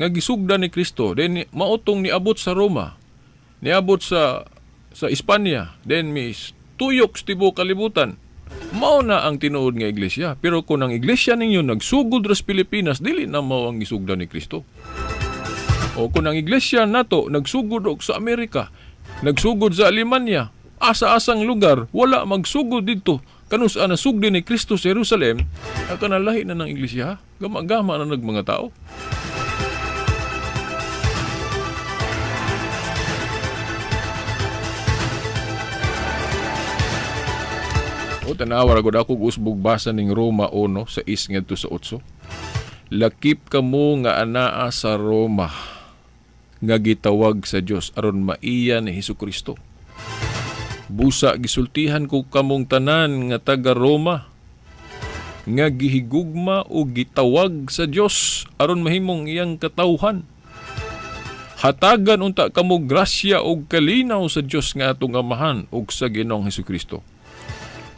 nga gisugdan ni Kristo, then mautong niabot sa Roma, niabot sa Espanya, then tuyok sa tibuok kalibutan. Mao na ang tinuod nga iglesia. Pero kung ang iglesia ninyo nagsugod sa Pilipinas, dili na mao ang gisugdan ni Kristo. O kung ang iglesia nato nagsugod og sa Amerika, nagsugod sa Alemanya, asa-asang lugar, wala magsugod dito. Kanus na sugdi ni Kristo sa Jerusalem, ang kanalahi na ng iglesia, gama-gama na mga tao. O tanawar agad ako usbog basa ning Roma 1 sa 6 ngadto sa 8. Lakip kamo nga anaa sa Roma, nga gitawag sa Dios aron maiya ni Hesukristo. Busa gisultihan ko kamong tanan nga taga Roma, nga gihigugma o gitawag sa Dios aron mahimong iyang katawhan. Hatagan unta kamo grasya o kalinaw sa Dios nga atong Amahan ug sa Ginoong Hesukristo.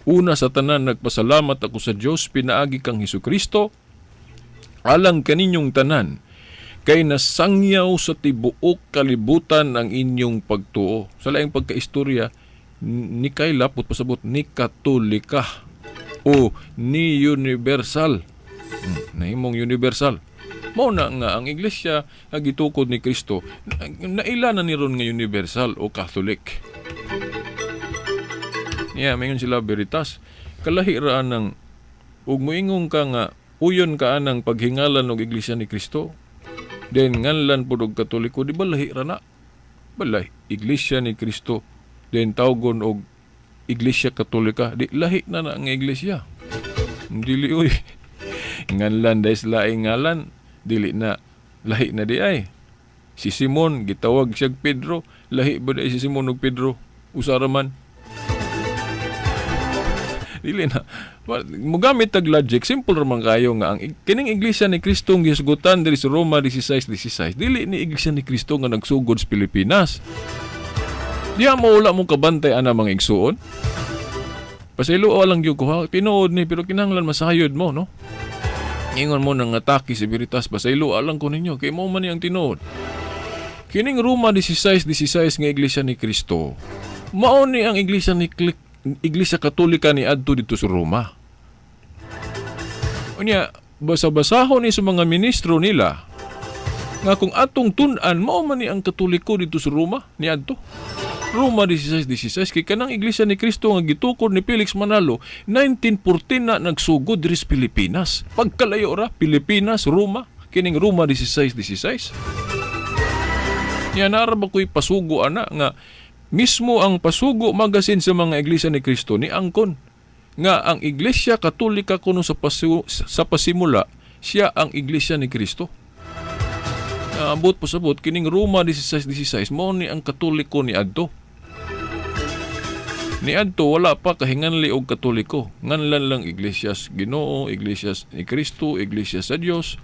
Una sa tanan nagpasalamat ako sa Dios pinaagi kang Hesukristo alang kaninyong tanan, kay nasangyaw sa tibuok kalibutan ang inyong pagtuo. Sa laing pagkaistorya, ni kay lapot pasabot ni Katolika o ni Universal. Nahimong Universal. Mao na nga ang iglesia nga gitukod ni Kristo, naila na ni ron nga Universal o Catholic. Mayon sila Veritas. Kalahiraan ng ug moingon ka nga uyon ka anang paghingalan og iglesia ni Kristo. Den nganlan pud og Katoliko, di ba lahi ra na? Balay iglesia ni Kristo. Den tawgon og iglesia Katolika, di lahi na nga iglesia. Dili oy. Nganlan dahil laing ngalan, dili na lahi na di ay. Si Simon gitawag siya Pedro, lahi ba si Simon og Pedro? Usara man. Dili na. Mugamit tag logic, simple raman kayo nga ang kining iglesia ni Kristo nga gisgutan diri sa Roma 16:16. Dili ni iglesia ni Kristo nga nagsugod sa Pilipinas. Diya mo wala mong kabantay ana mga igsuon. Pasaylo lang gyud ko ha, tinuod ni pero kinahanglan masayod mo, no? Ingon mo nang atake si Veritas, pasaylo lang ko ninyo kay mo man ang tinuod. Kining Roma 16:16 nga iglesia ni Kristo, mao ni ang iglesia Katolika ni adto dito sa Roma. Unya, basa-basahon ni sa mga ministro nila nga kung atong tun-an, mao man ni ang Katoliko dito sa Roma ni adto. Roma 16:16 kay kanang iglesia ni Kristo nga gitukod ni Felix Manalo 1914 na nagsugod diri sa Pilipinas. Pagkalayo ra Pilipinas, Roma, kining Roma 16:16. Yan nara ba ko'y pasugo ana nga mismo ang Pasugo Magazine sa mga iglesia ni Kristo ni angkon nga ang iglesia Katolika kuno sa pasimula siya ang iglesia ni Kristo. Abot pasabot kining Roma 16:16 mao ni ang Katoliko ni adto. Ni adto wala pa kahinganli og Katoliko, nganlan lang iglesias Ginoo, iglesias ni Kristo, iglesias sa Dios.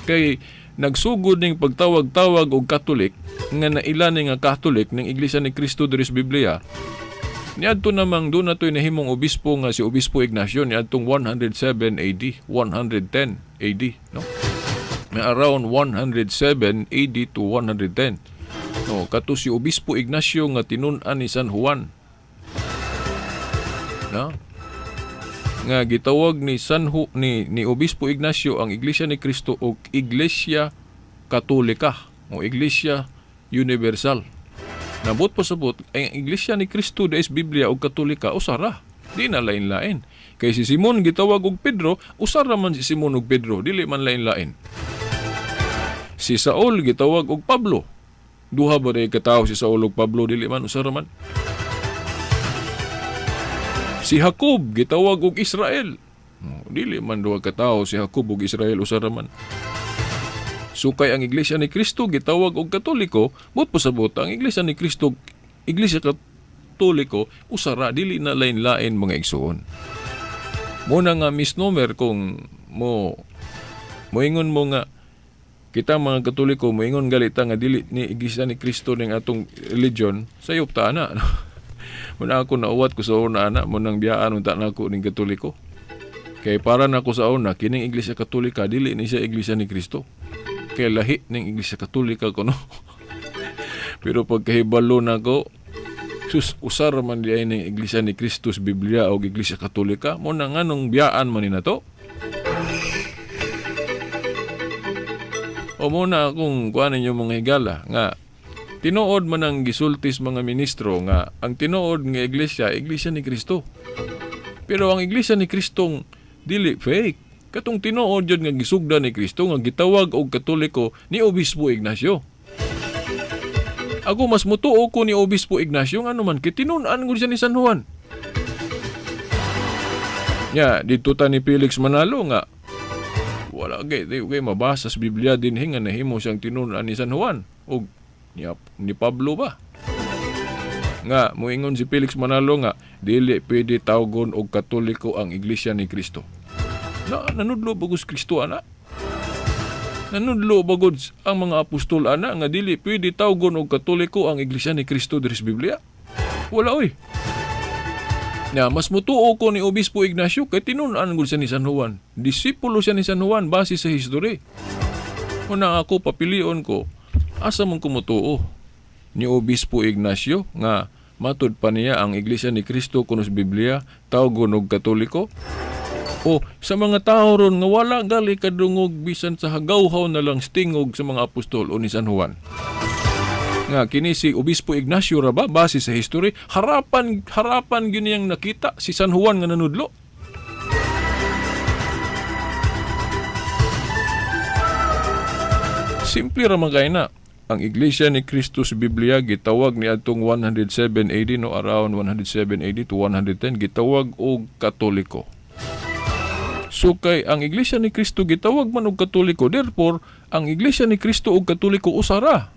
Kay nagsugod ning pagtawag-tawag og Katolik nga naila ni nga Katolik ning iglesia ni Kristo diri sa Biblia. Niadto namang do natoy nahimong obispo nga si Obispo Ignacio niadtong 107 AD, 110 AD, no? May around 107 AD to 110. No, kato si Obispo Ignacio nga tinun-an ni San Juan. No? Nga gitawag ni ni Obispo Ignacio ang Iglesia ni Kristo og Iglesia Katolika o Iglesia Universal. Nabot pasabot ang Iglesia ni Kristo da is Biblia og Katolika usara, di na lain-lain. Kay si Simon gitawag og Pedro, usara man si Simon og Pedro, dili man lain-lain. Si Saul gitawag og Pablo, duha ba day katawo si Saul og Pablo, dili man usara man. Si Jacob gitawag og Israel, dili man duha katawo si Jacob og Israel usara man. Sukay ang Iglesia ni Cristo gitawag og Katoliko, but pasabot ang Iglesia ni Cristo, Iglesia Katoliko usara dili na lain-lain mga igsoon. Muna nga misnomer kung moingon mo nga kita mga Katoliko moingon galita nga dili ni Iglesia ni Cristo ning atong religion, sayop ta na. Muna ako nauwat ko sa una ana mo nang biyaan unta nako ning Katoliko. Kay para nako sa una kining Iglesia Katolika dili ni siya Iglesia ni Cristo. Kay lahi ning Iglesia Katolika kuno. Pero pagkahibalo nako usar man di ay ning Iglesia ni Cristo sa Biblia o Iglesia Katolika mo na nganong biyaan man ni nato. O muna akong kuhanin yung mga higala nga tinuod man ang gisultis mga ministro nga ang tinuod nga iglesia ni Cristo. Pero ang Iglesia ni Kristong dili fake. Katong tinuod yun nga gisugda ni Cristo nga gitawag og Katoliko ni Obispo Ignacio. Ako mas mutuo ko ni Obispo Ignacio nga naman kay tinun-an ko siya ni San Juan. Ya, dito ta ni Felix Manalo nga wala kay mabasa sa Biblia din nga nahimo siyang tinun-an ni San Juan o ni Pablo ba. Nga moingon si Felix Manalo nga dili pwede tawgon og Katoliko ang Iglesia ni Cristo. Nanudlo bagus Kristo ana. Nanudlo bagod ang mga apostol ana nga dili pwede tawgon og Katoliko ang Iglesia ni Cristo diri sa Biblia. Wala oy. Ya, mas mutuo ko ni Obispo Ignacio kay tinun-an gud siya ni San Juan. Disipulo siya ni San Juan base sa history. Una ako papilion ko asa mong kumutuo ni Obispo Ignacio nga matud pa niya ang Iglesia ni Cristo kuno sa Biblia tawgon og Katoliko. O sa mga tao ron nga wala gali kadungog bisan sa hagawhaw na lang stingog sa mga apostol o ni San Juan. Nga kini si Obispo Ignacio ra ba base sa history harapan gyud niyang nakita si San Juan nga nanudlo. Simple ra man kay na ang Iglesia ni Cristo sa Biblia gitawag ni adtong 107 AD no around 107 AD to 110 gitawag og Katoliko. So kay ang Iglesia ni Cristo gitawag man og Katoliko, therefore ang Iglesia ni Cristo og Katoliko usara.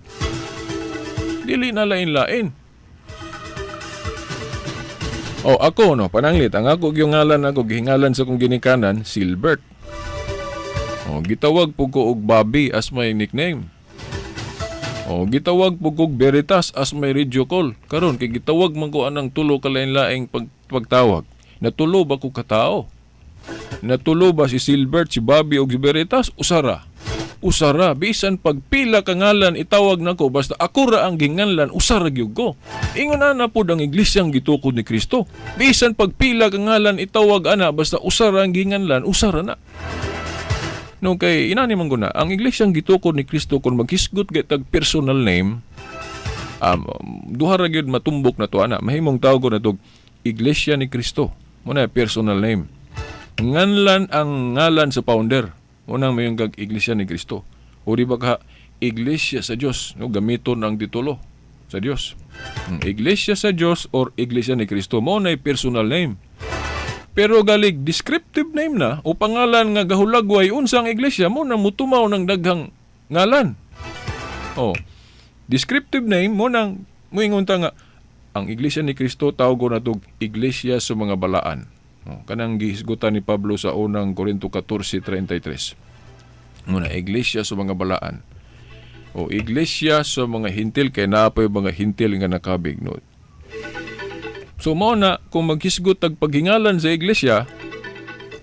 Dili na lain-lain. O ako no, pananglit ang ako gyung ngalan ako gihingalan sa kong ginikanan Silbert. O gitawag po ko og Bobby as my nickname. O gitawag po ko og Veritas as my radio call. Karon kay gitawag man ko anang tulo ka lain-laing pagtawag. Natulo ba ko katao? Natulo ba si Silbert, si Bobby o si Veritas? Usara. Bisan pagpila ka ngalan itawag nako basta ako ra ang ginganlan usara gyud ko. Ingon ana pod ang iglesyang gitukod ni Kristo. Bisan pagpila ka ngalan itawag ana basta usara ang ginganlan usara na. No kay inani man guna ang iglesyang gitukod ni Kristo kun maghisgot tag personal name duha ra gyud matumbok na to ana mahimong tawgon na to Iglesia ni Kristo. Muna personal name. Nganlan ang ngalan sa founder. Unang mayong kag Iglesia ni Cristo. O di ba ka Iglesia sa Dios, no gamiton ang titulo sa Dios. Iglesia sa Dios or Iglesia ni Cristo mo na personal name. Pero galig descriptive name na o pangalan nga gahulagway unsang iglesia mo na mutumaw ng daghang ngalan. Oh. Descriptive name mo nang moingon ta nga ang Iglesia ni Cristo tawgon natog Iglesia sa mga balaan. Kanang gihisgutan ni Pablo sa unang Korinto 14:33. Muna Iglesia sa mga balaan. O Iglesia sa mga hintil kay naapay mga hintil nga nakabig no. So mao na kung maghisgot tag paghingalan sa iglesia,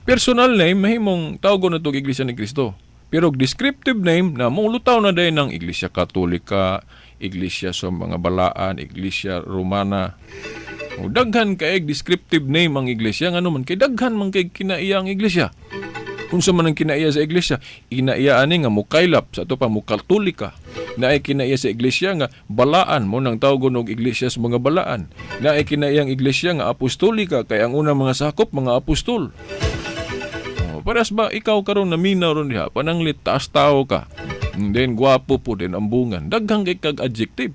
personal name mahimong tawgon na tog Iglesia ni Cristo. Pero descriptive name na mulutaw na day ng Iglesia Katolika, Iglesia sa mga balaan, Iglesia Romana. O daghan kay descriptive name ang iglesia ngano man kay daghan man kay kinaiya ang iglesia. Unsa man ang kinaiya sa iglesia, kinaiya ani nga mukaylap sa ato pa mukatolika. Naay kinaiya sa iglesia nga balaan mo nang tawgon og iglesia sa mga balaan. Naay kinaiya ang iglesia nga apostolika kay ang unang mga sakop mga apostol. Paras ba ikaw karon naminaw ron diha pananglit taas tao ka. And then gwapo po din ambungan. Daghang kay kag adjective.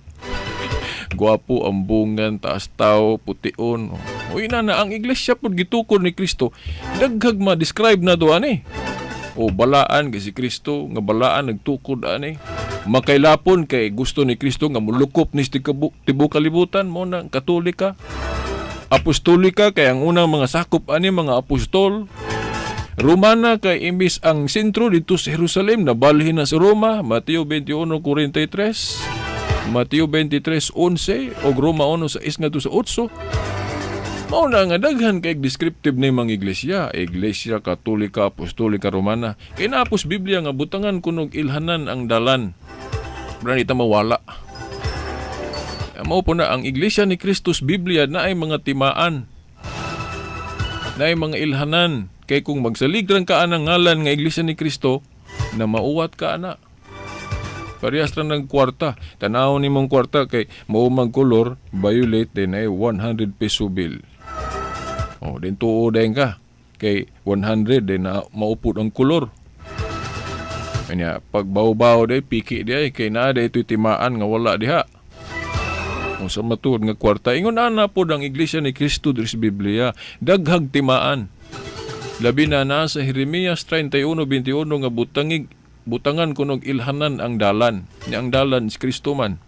Gwapo, ambungan, taas tao, pution. O ina na, ang iglesia po gitukod ni Kristo, daghag ma-describe na doon O balaan kay si Kristo, nga balaan nagtukod ani. Makailapon kay gusto ni Kristo nga mulukop ni tibuok kalibutan mo na Katolika. Apostolika kay ang unang mga sakop ani mga apostol. Romana kay imbis ang sentro dito sa Jerusalem nabalhin na sa Roma, Mateo 21:43, Mateo 23:11 o Roma 1:6 ngadto sa 8. Mao na nga daghan kay descriptive ni mga iglesia, Iglesia Katolika, Apostolika, Romana. Kay naapos Biblia nga butangan kunog ilhanan ang dalan. Brani ta mawala. Mao po na ang Iglesia ni Kristus Biblia na ay mga timaan. Na ay mga ilhanan. Kay kung magsaligran ka anang ngalan nga Iglesia ni Kristo, na mauwat ka ana. Parehas ra ng kwarta. Tanaw ni mong kwarta kay maumang kolor, violet din ay 100 peso bill. O, din tuo din ka. Kay 100 din na maupod ang kolor. Kanya, pag baw-baw day, piki day, kay na day ito'y timaan nga wala diha. O sa matud nga kwarta, ingon na po ang Iglesia ni Kristo sa Biblia, daghag timaan. Labi na sa Jeremias 31:21 nga butangan kunog ilhanan ang dalan. Niya ang dalan si Kristo man.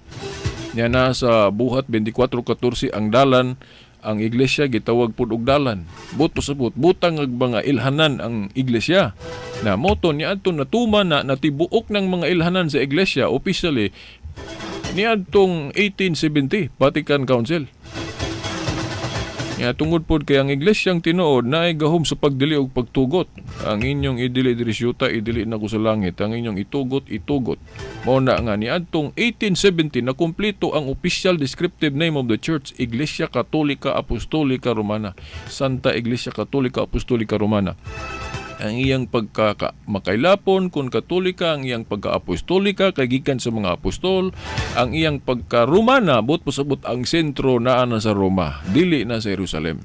Niya nasa Buhat 24:14 ang dalan, ang iglesia gitawag pud og dalan. Buto sa butang ng mga ilhanan ang iglesia. Na moto niya adto natuman na natibuok ng mga ilhanan sa iglesia officially niadtong 1870 Vatican Council. Nga tungod pod kay ang iglesyang tinuod na ay gahom sa pagdili og pagtugot. Ang inyong idili diri syuta, idili na ko sa langit. Ang inyong itugot, itugot. Mao na nga niadtong 1870 na kumpleto ang official descriptive name of the church, Iglesia Katolika Apostolika Romana. Santa Iglesia Katolika Apostolika Romana. Ang iyang pagkamakilaapon kung Katolika, ang iyang pagka-apostolika kay gikan sa mga apostol, ang iyang pagka-Romana but pasabot ang sentro naa na sa Roma, dili na sa Jerusalem.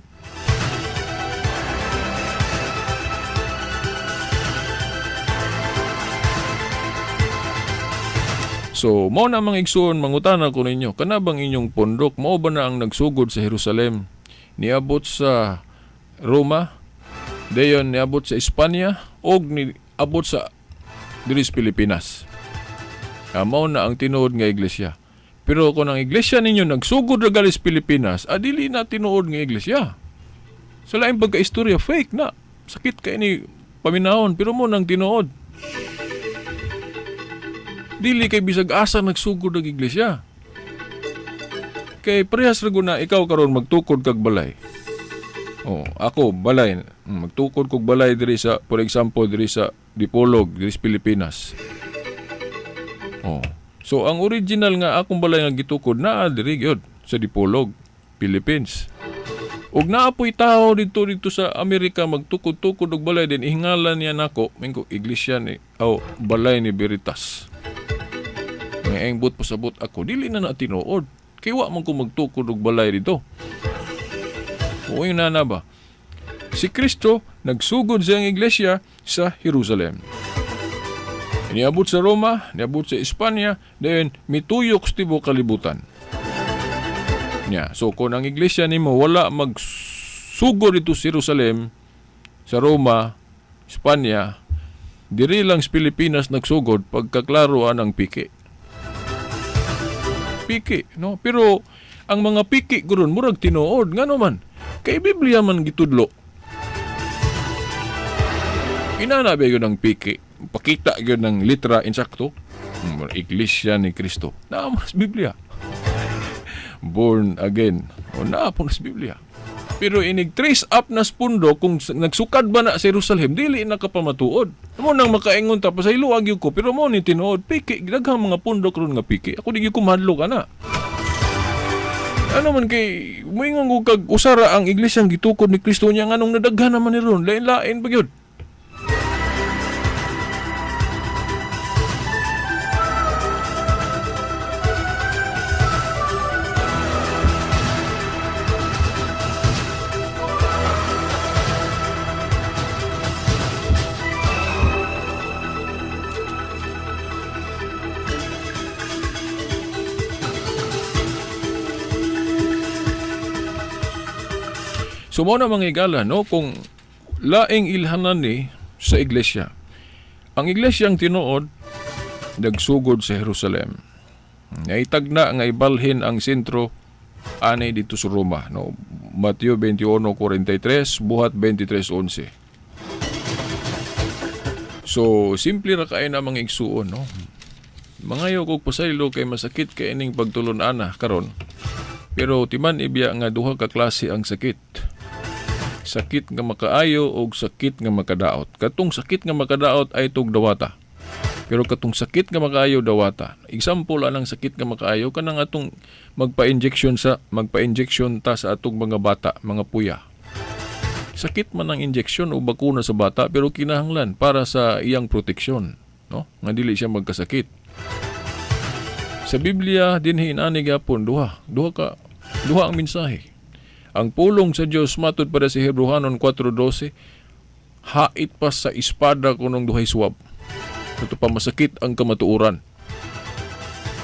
So, mao na mga igsoon, mangutana ko ninyo, kana bang inyong pondok mao ba na ang nagsugod sa Jerusalem? Niabot sa Roma? Dayon niabot sa Espanya o niabot sa diri sa Pilipinas. Mao na ang tinuod nga iglesia. Pero kung ang iglesia ninyo nagsugod ra gali sa Pilipinas, dili na tinuod nga iglesia. Sa laing pagka-istorya, fake na. Sakit kay ni paminahon, pero mo nang tinuod. Dili kay bisag asa nagsugod ang iglesia. Kay parehas ra na ikaw karon magtukod kag balay. Ako balay, magtukod kog balay diri sa, for example, diri sa Dipolog, diri sa Pilipinas. So ang original nga akong balay nga gitukod naa diri gyud sa Dipolog, Philippines. Ug naapoy tao dito sa Amerika magtukod-tukod og balay din ihingalan niya nako mingko iglesia ni balay ni Veritas. Ngayon but pasabot ako dili na tinuod. Kay wa man ko magtukod og balay dito. O yun na ba? Si Kristo nagsugod sa iglesia sa Jerusalem. Niabot sa Roma, niabot sa Espanya, then mituyok sa tibuok kalibutan. So kung ang iglesia nimo wala magsugod dito sa Jerusalem, sa Roma, Espanya, diri lang sa Pilipinas nagsugod pagkaklaroan ang piki. Piki, no? Pero ang mga piki gurun murag tinuod ngano man. Kay Biblia man gitudlo. Inana ba yun ang piki? Pakita yun ng litra insakto. Iglesia ni Kristo. Naamon sa Biblia. Born again. Naamon sa Biblia. Pero inig-trace up na pundo kung nagsukad ba na sa Jerusalem, dili na kapamatuod. Mo nang makaingon tapos ay luwag yun ko. Pero mo ni tinuod, piki. Daghang mga pundo karon nga piki. Ako di ko mahadlok ana. Ano man kay moingon ko kag usara ang iglesyang gitukod ni Kristo niya nganong nadaghan naman ni ron lain-lain ba gyud. So mo na mga igala, no, kung laing ilhanan ni sa iglesia, Ang iglesyang tinuod nagsugod sa Jerusalem. Naitagna nga ibalhin ang sentro anay dito sa Roma, no? Mateo 21:43 buhat 23:11. So simple ra kay na mga igsuon, no? Mangayo kog pasaylo kay masakit kay ining pagtulon ana karon. Pero timan ibiya nga duha ka klase ang sakit. Sakit nga makaayo o sakit nga makadaot. Katong sakit nga makadaot ay tug dawata. Pero katong sakit nga makaayo dawata. Example anang sakit nga makaayo kanang atong magpa-injection ta sa atong mga bata, mga puya. Sakit man ang injection o bakuna sa bata pero kinahanglan para sa iyang proteksyon, no? Nga dili siya magkasakit. Sa Biblia dinhi inani gyapon duha ang mensahe. Ang pulong sa Dios matud para sa Hebrehanon 4:12, hait pa sa espada kunong duhay suwab. Ito pa masakit ang kamatuoran.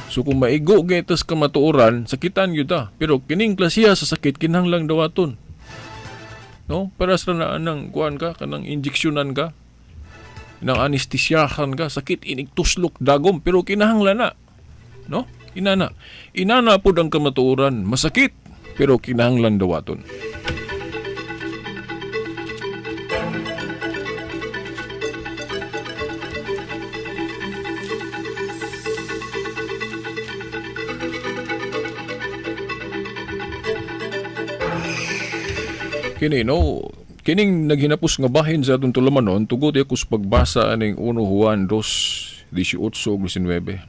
So kung maigo gaytas kamatuoran, sakitan yun ta. Pero kining klasiya sa sakit kinahanglang dawaton. No? Para sa nang kuan ka, kanang injeksyonan ka, nang anestisyahan ka, sakit inig tuslok dagom pero kinahanglan na. No? Inana pud ang kamatuoran, masakit pero kinahanglan dawaton. Kining naghinapos nga bahin sa atong tulamanon tugod ako sa pagbasa aning 1 Juan 2:18-19.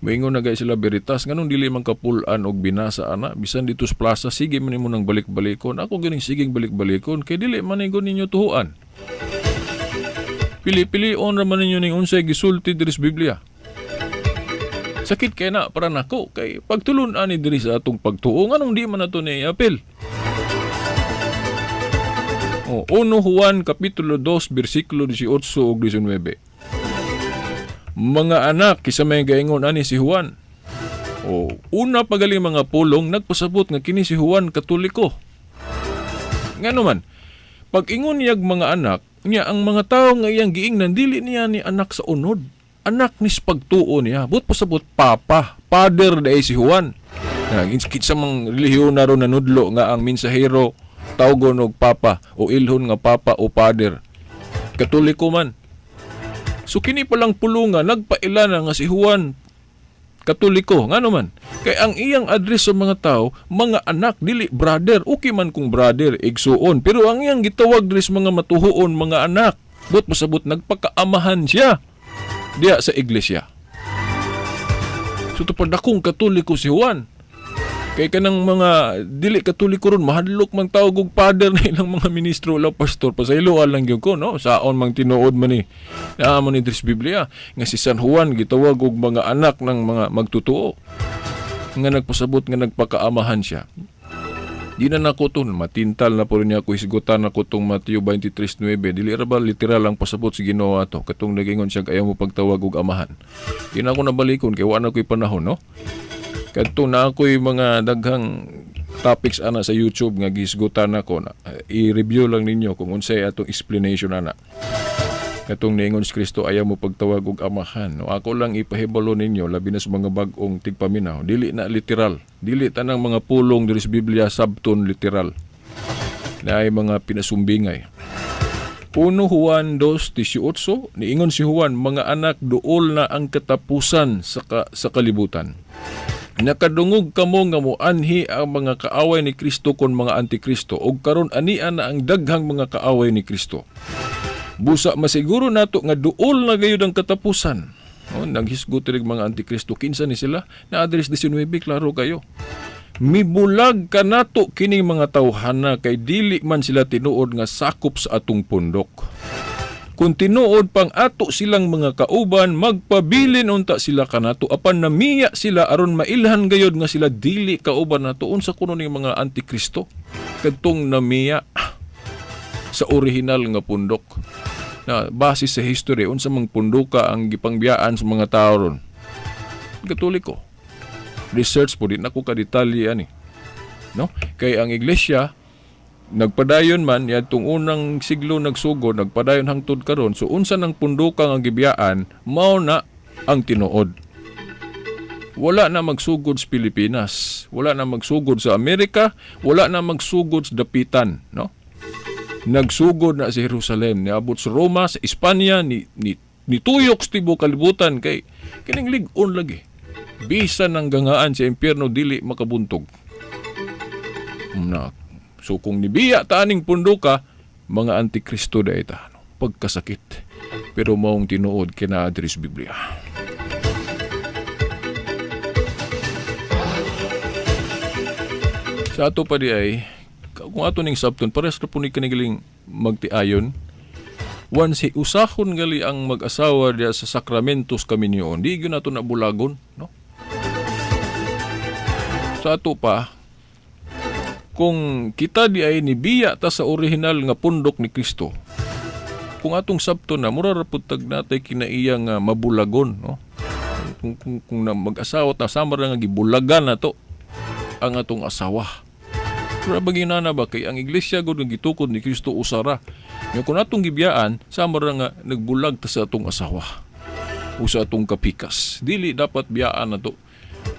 Moingon na guys sila Veritas nganong dili man kapulan og binasa ana bisan dito sa plaza sige man nimo nang balik-balikon. Ako ganing siging balik-balikon kay dili man ninyo tuhuan. Pili-pilion ra man ninyo ning unsay gisulti diri sa Biblia. Sakit kay na para nako kay pagtulon ani diri sa atong pagtuo nganong di man nato ni apil. 1 Juan kapitulo 2 bersikulo 18 ug 19. Mga anak, kisa may gaingon ani si Juan. Una pagaling mga pulong, nagpasabot nga kini si Juan Katoliko. Nga naman, pag ingon niyag mga anak, niya ang mga tao nga iyang giingnan, dili niya ni anak sa unod. Anak ni pagtuo niya. But pasabot papa, father na si Juan. Kitsa mang relihiyon na ron nanudlo nga ang mensahero, tawgon og papa, o ilhon nga papa o father. Katoliko man. So kini palang pulungan nagpaila na nga si Juan Katoliko nga naman kay ang iyang address sa mga tao mga anak dili brother okay man kung brother igsuon pero ang iyang gitawag diri sa mga matuhuon mga anak but pasabot nagpakaamahan siya diya sa iglesia. So tupadakong Katoliko si Juan kay kanang mga dili Katoliko ron mahadlok man tawag og father na ilang mga ministro o pastor pasayloan lang gyud ko no saon mang tinuod man ni naamon ni sa Biblia nga si San Juan gitawag og mga anak ng mga magtutuo nga nagpasabot nga nagpakaamahan siya. Di na nako ton matintal na po rin niya ako isgutan nako tong Mateo 23:9 dili ra ba literal ang pasabot si Ginoo ato katong nagingon siya ayaw mo pagtawag og amahan. Di na ako nabalikon kay wa na ko'y panahon no. Kadto na ako'y mga daghang topics ana sa YouTube nga gisgutan ako na i-review lang ninyo kung unsay atong explanation ana. Katong niingon si Kristo ayaw mo pagtawag og amahan. No, ako lang ipahibalo ninyo labi na sa mga bag-ong tigpaminaw. Dili na literal. Dili tanang mga pulong diri sa Biblia sabton literal. Na ay mga pinasumbingay. 1 Juan 2:18 niingon si Juan mga anak duol na ang katapusan sa kalibutan. Nakadungog kamo nga moanhi ang mga kaaway ni Kristo kon mga antikristo ug karon ania na ang daghang mga kaaway ni Kristo. Busa masiguro nato nga duol na gayud ang katapusan. Naghisgot rig mga antikristo kinsa ni sila na address 19 klaro kayo. Mibulag ka nato kining mga tawhana kay dili man sila tinuod nga sakop sa atong pundok. Kung tinuod pang ato silang mga kauban, magpabilin unta sila kanato apan namiya sila aron mailhan gayod nga sila dili kauban nato unsa kuno ning mga antikristo kadtong namiya sa orihinal nga pundok. Na base sa history unsa mang pundoka ang gipangbiyaan sa mga tao ron. Katoliko. Research po din ako ka detalye ani. No? Kay ang iglesia nagpadayon man yadtong unang siglo nagsugod, nagpadayon hangtod karon. So unsa nang punduka nga gibiyaan, mao na ang tinuod. Wala na magsugod sa Pilipinas, wala na magsugod sa Amerika, wala na magsugod sa dapitan, no? Nagsugod na sa Jerusalem, niabot sa Roma, sa Espanya, ni tuyok sa tibuok kalibutan kay kining lig-on lagi. Bisan ng gangaan sa impyerno dili makabuntog. So kung nibiya taaning punduka, mga antikristo dahi ta, no? Pagkasakit. Pero maong tinuod kina adres Biblia. Sa ato pa di ay, kung ato ning sabton, pares na po ni kanigaling magtiayon, once usahon gali ang mag-asawa diya sa sakramentos kami niyon, di yun nato na bulagon, no? Sa ato pa, kung kita di ay nibiya ta sa original nga pundok ni Kristo, kung atong sabton na, murarapod tag natay kinaiyang mabulagon, no? Kung mag-asawa ta, sama nga gibulagan na to ang atong asawa. Pero bagina na ba kay ang iglesia gud nga gitukod ni Kristo usara. Nga kung atong gibiyaan, sama nga nagbulag ta sa atong asawa o sa atong kapikas. Dili dapat biyaan na to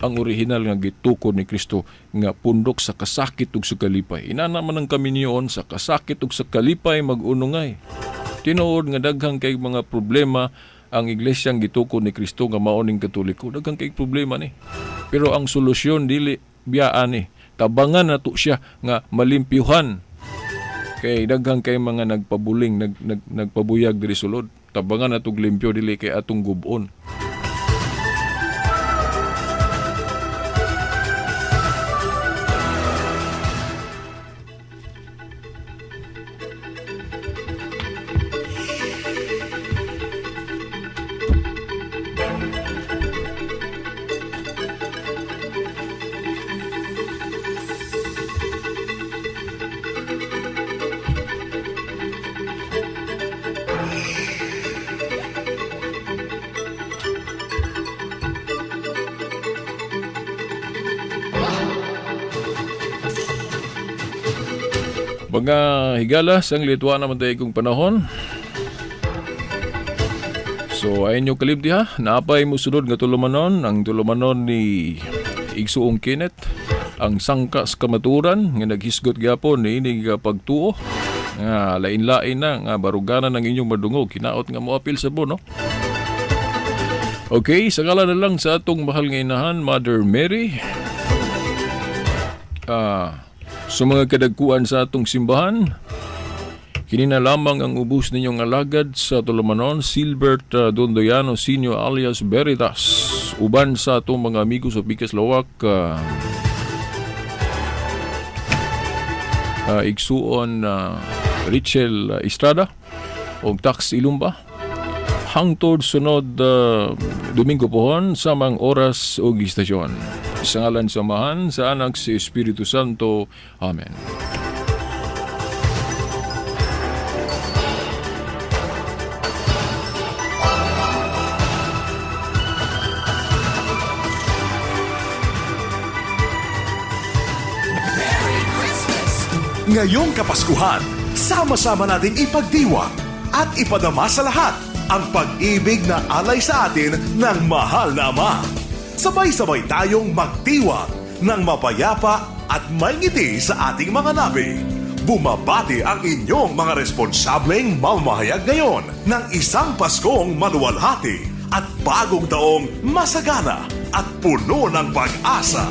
ang original nga gitukod ni Kristo nga pundok sa kasakit ug sa kalipay. Inana man ang kami niyon sa kasakit ug sa kalipay mag-unungay. Tinuod nga daghang kay mga problema ang iglesyang gitukod ni Kristo nga mao ning Katoliko. Daghang kay problema ni. Pero ang solusyon dili biyaan ni. Tabangan na to siya nga malimpyuhan. Kay daghang kay mga nagpabuling, nagpabuyag diri sulod. Tabangan na tog limpyo dili kay atong gubon. Mga higala, sang litwa naman tayo kong panahon. So, ayun yung kalibdi ha. Naapay mo sunod nga tulumanon. Ang tulumanon ni Igsuong Kenneth. Ang sangkas kamaturan. Nga naghisgot gyapon ni inig pagtuo. Nga lain-lain na. Nga baruganan ng inyong madungog. Kinaot nga mo apil sa no? Okay, sa ngala na lang sa atong mahal nga inahan, Mother Mary. Sa mga kadagkuan sa atong simbahan, kini na lamang ang ubos ninyong alagad sa tulumanon, Silbert Dondoyano Sr. alias Veritas. Uban sa atong mga amigo sa Pikas Lawak, Igsuon Richel Estrada o Tax Ilumba. Hangtod sunod Domingo pohon sa mga oras o istasyon. Sa ngalan samahan sa anak si Espiritu Santo. Amen. Ngayong Kapaskuhan, sama-sama nating ipagdiwang at ipadama sa lahat ang pag-ibig na alay sa atin ng mahal na Ama. Sabay-sabay tayong magdiwang ng mapayapa at may ngiti sa ating mga nabi. Bumabati ang inyong mga responsableng mamahayag ngayon ng isang Paskong maluwalhati at bagong taong masagana at puno ng pag-asa.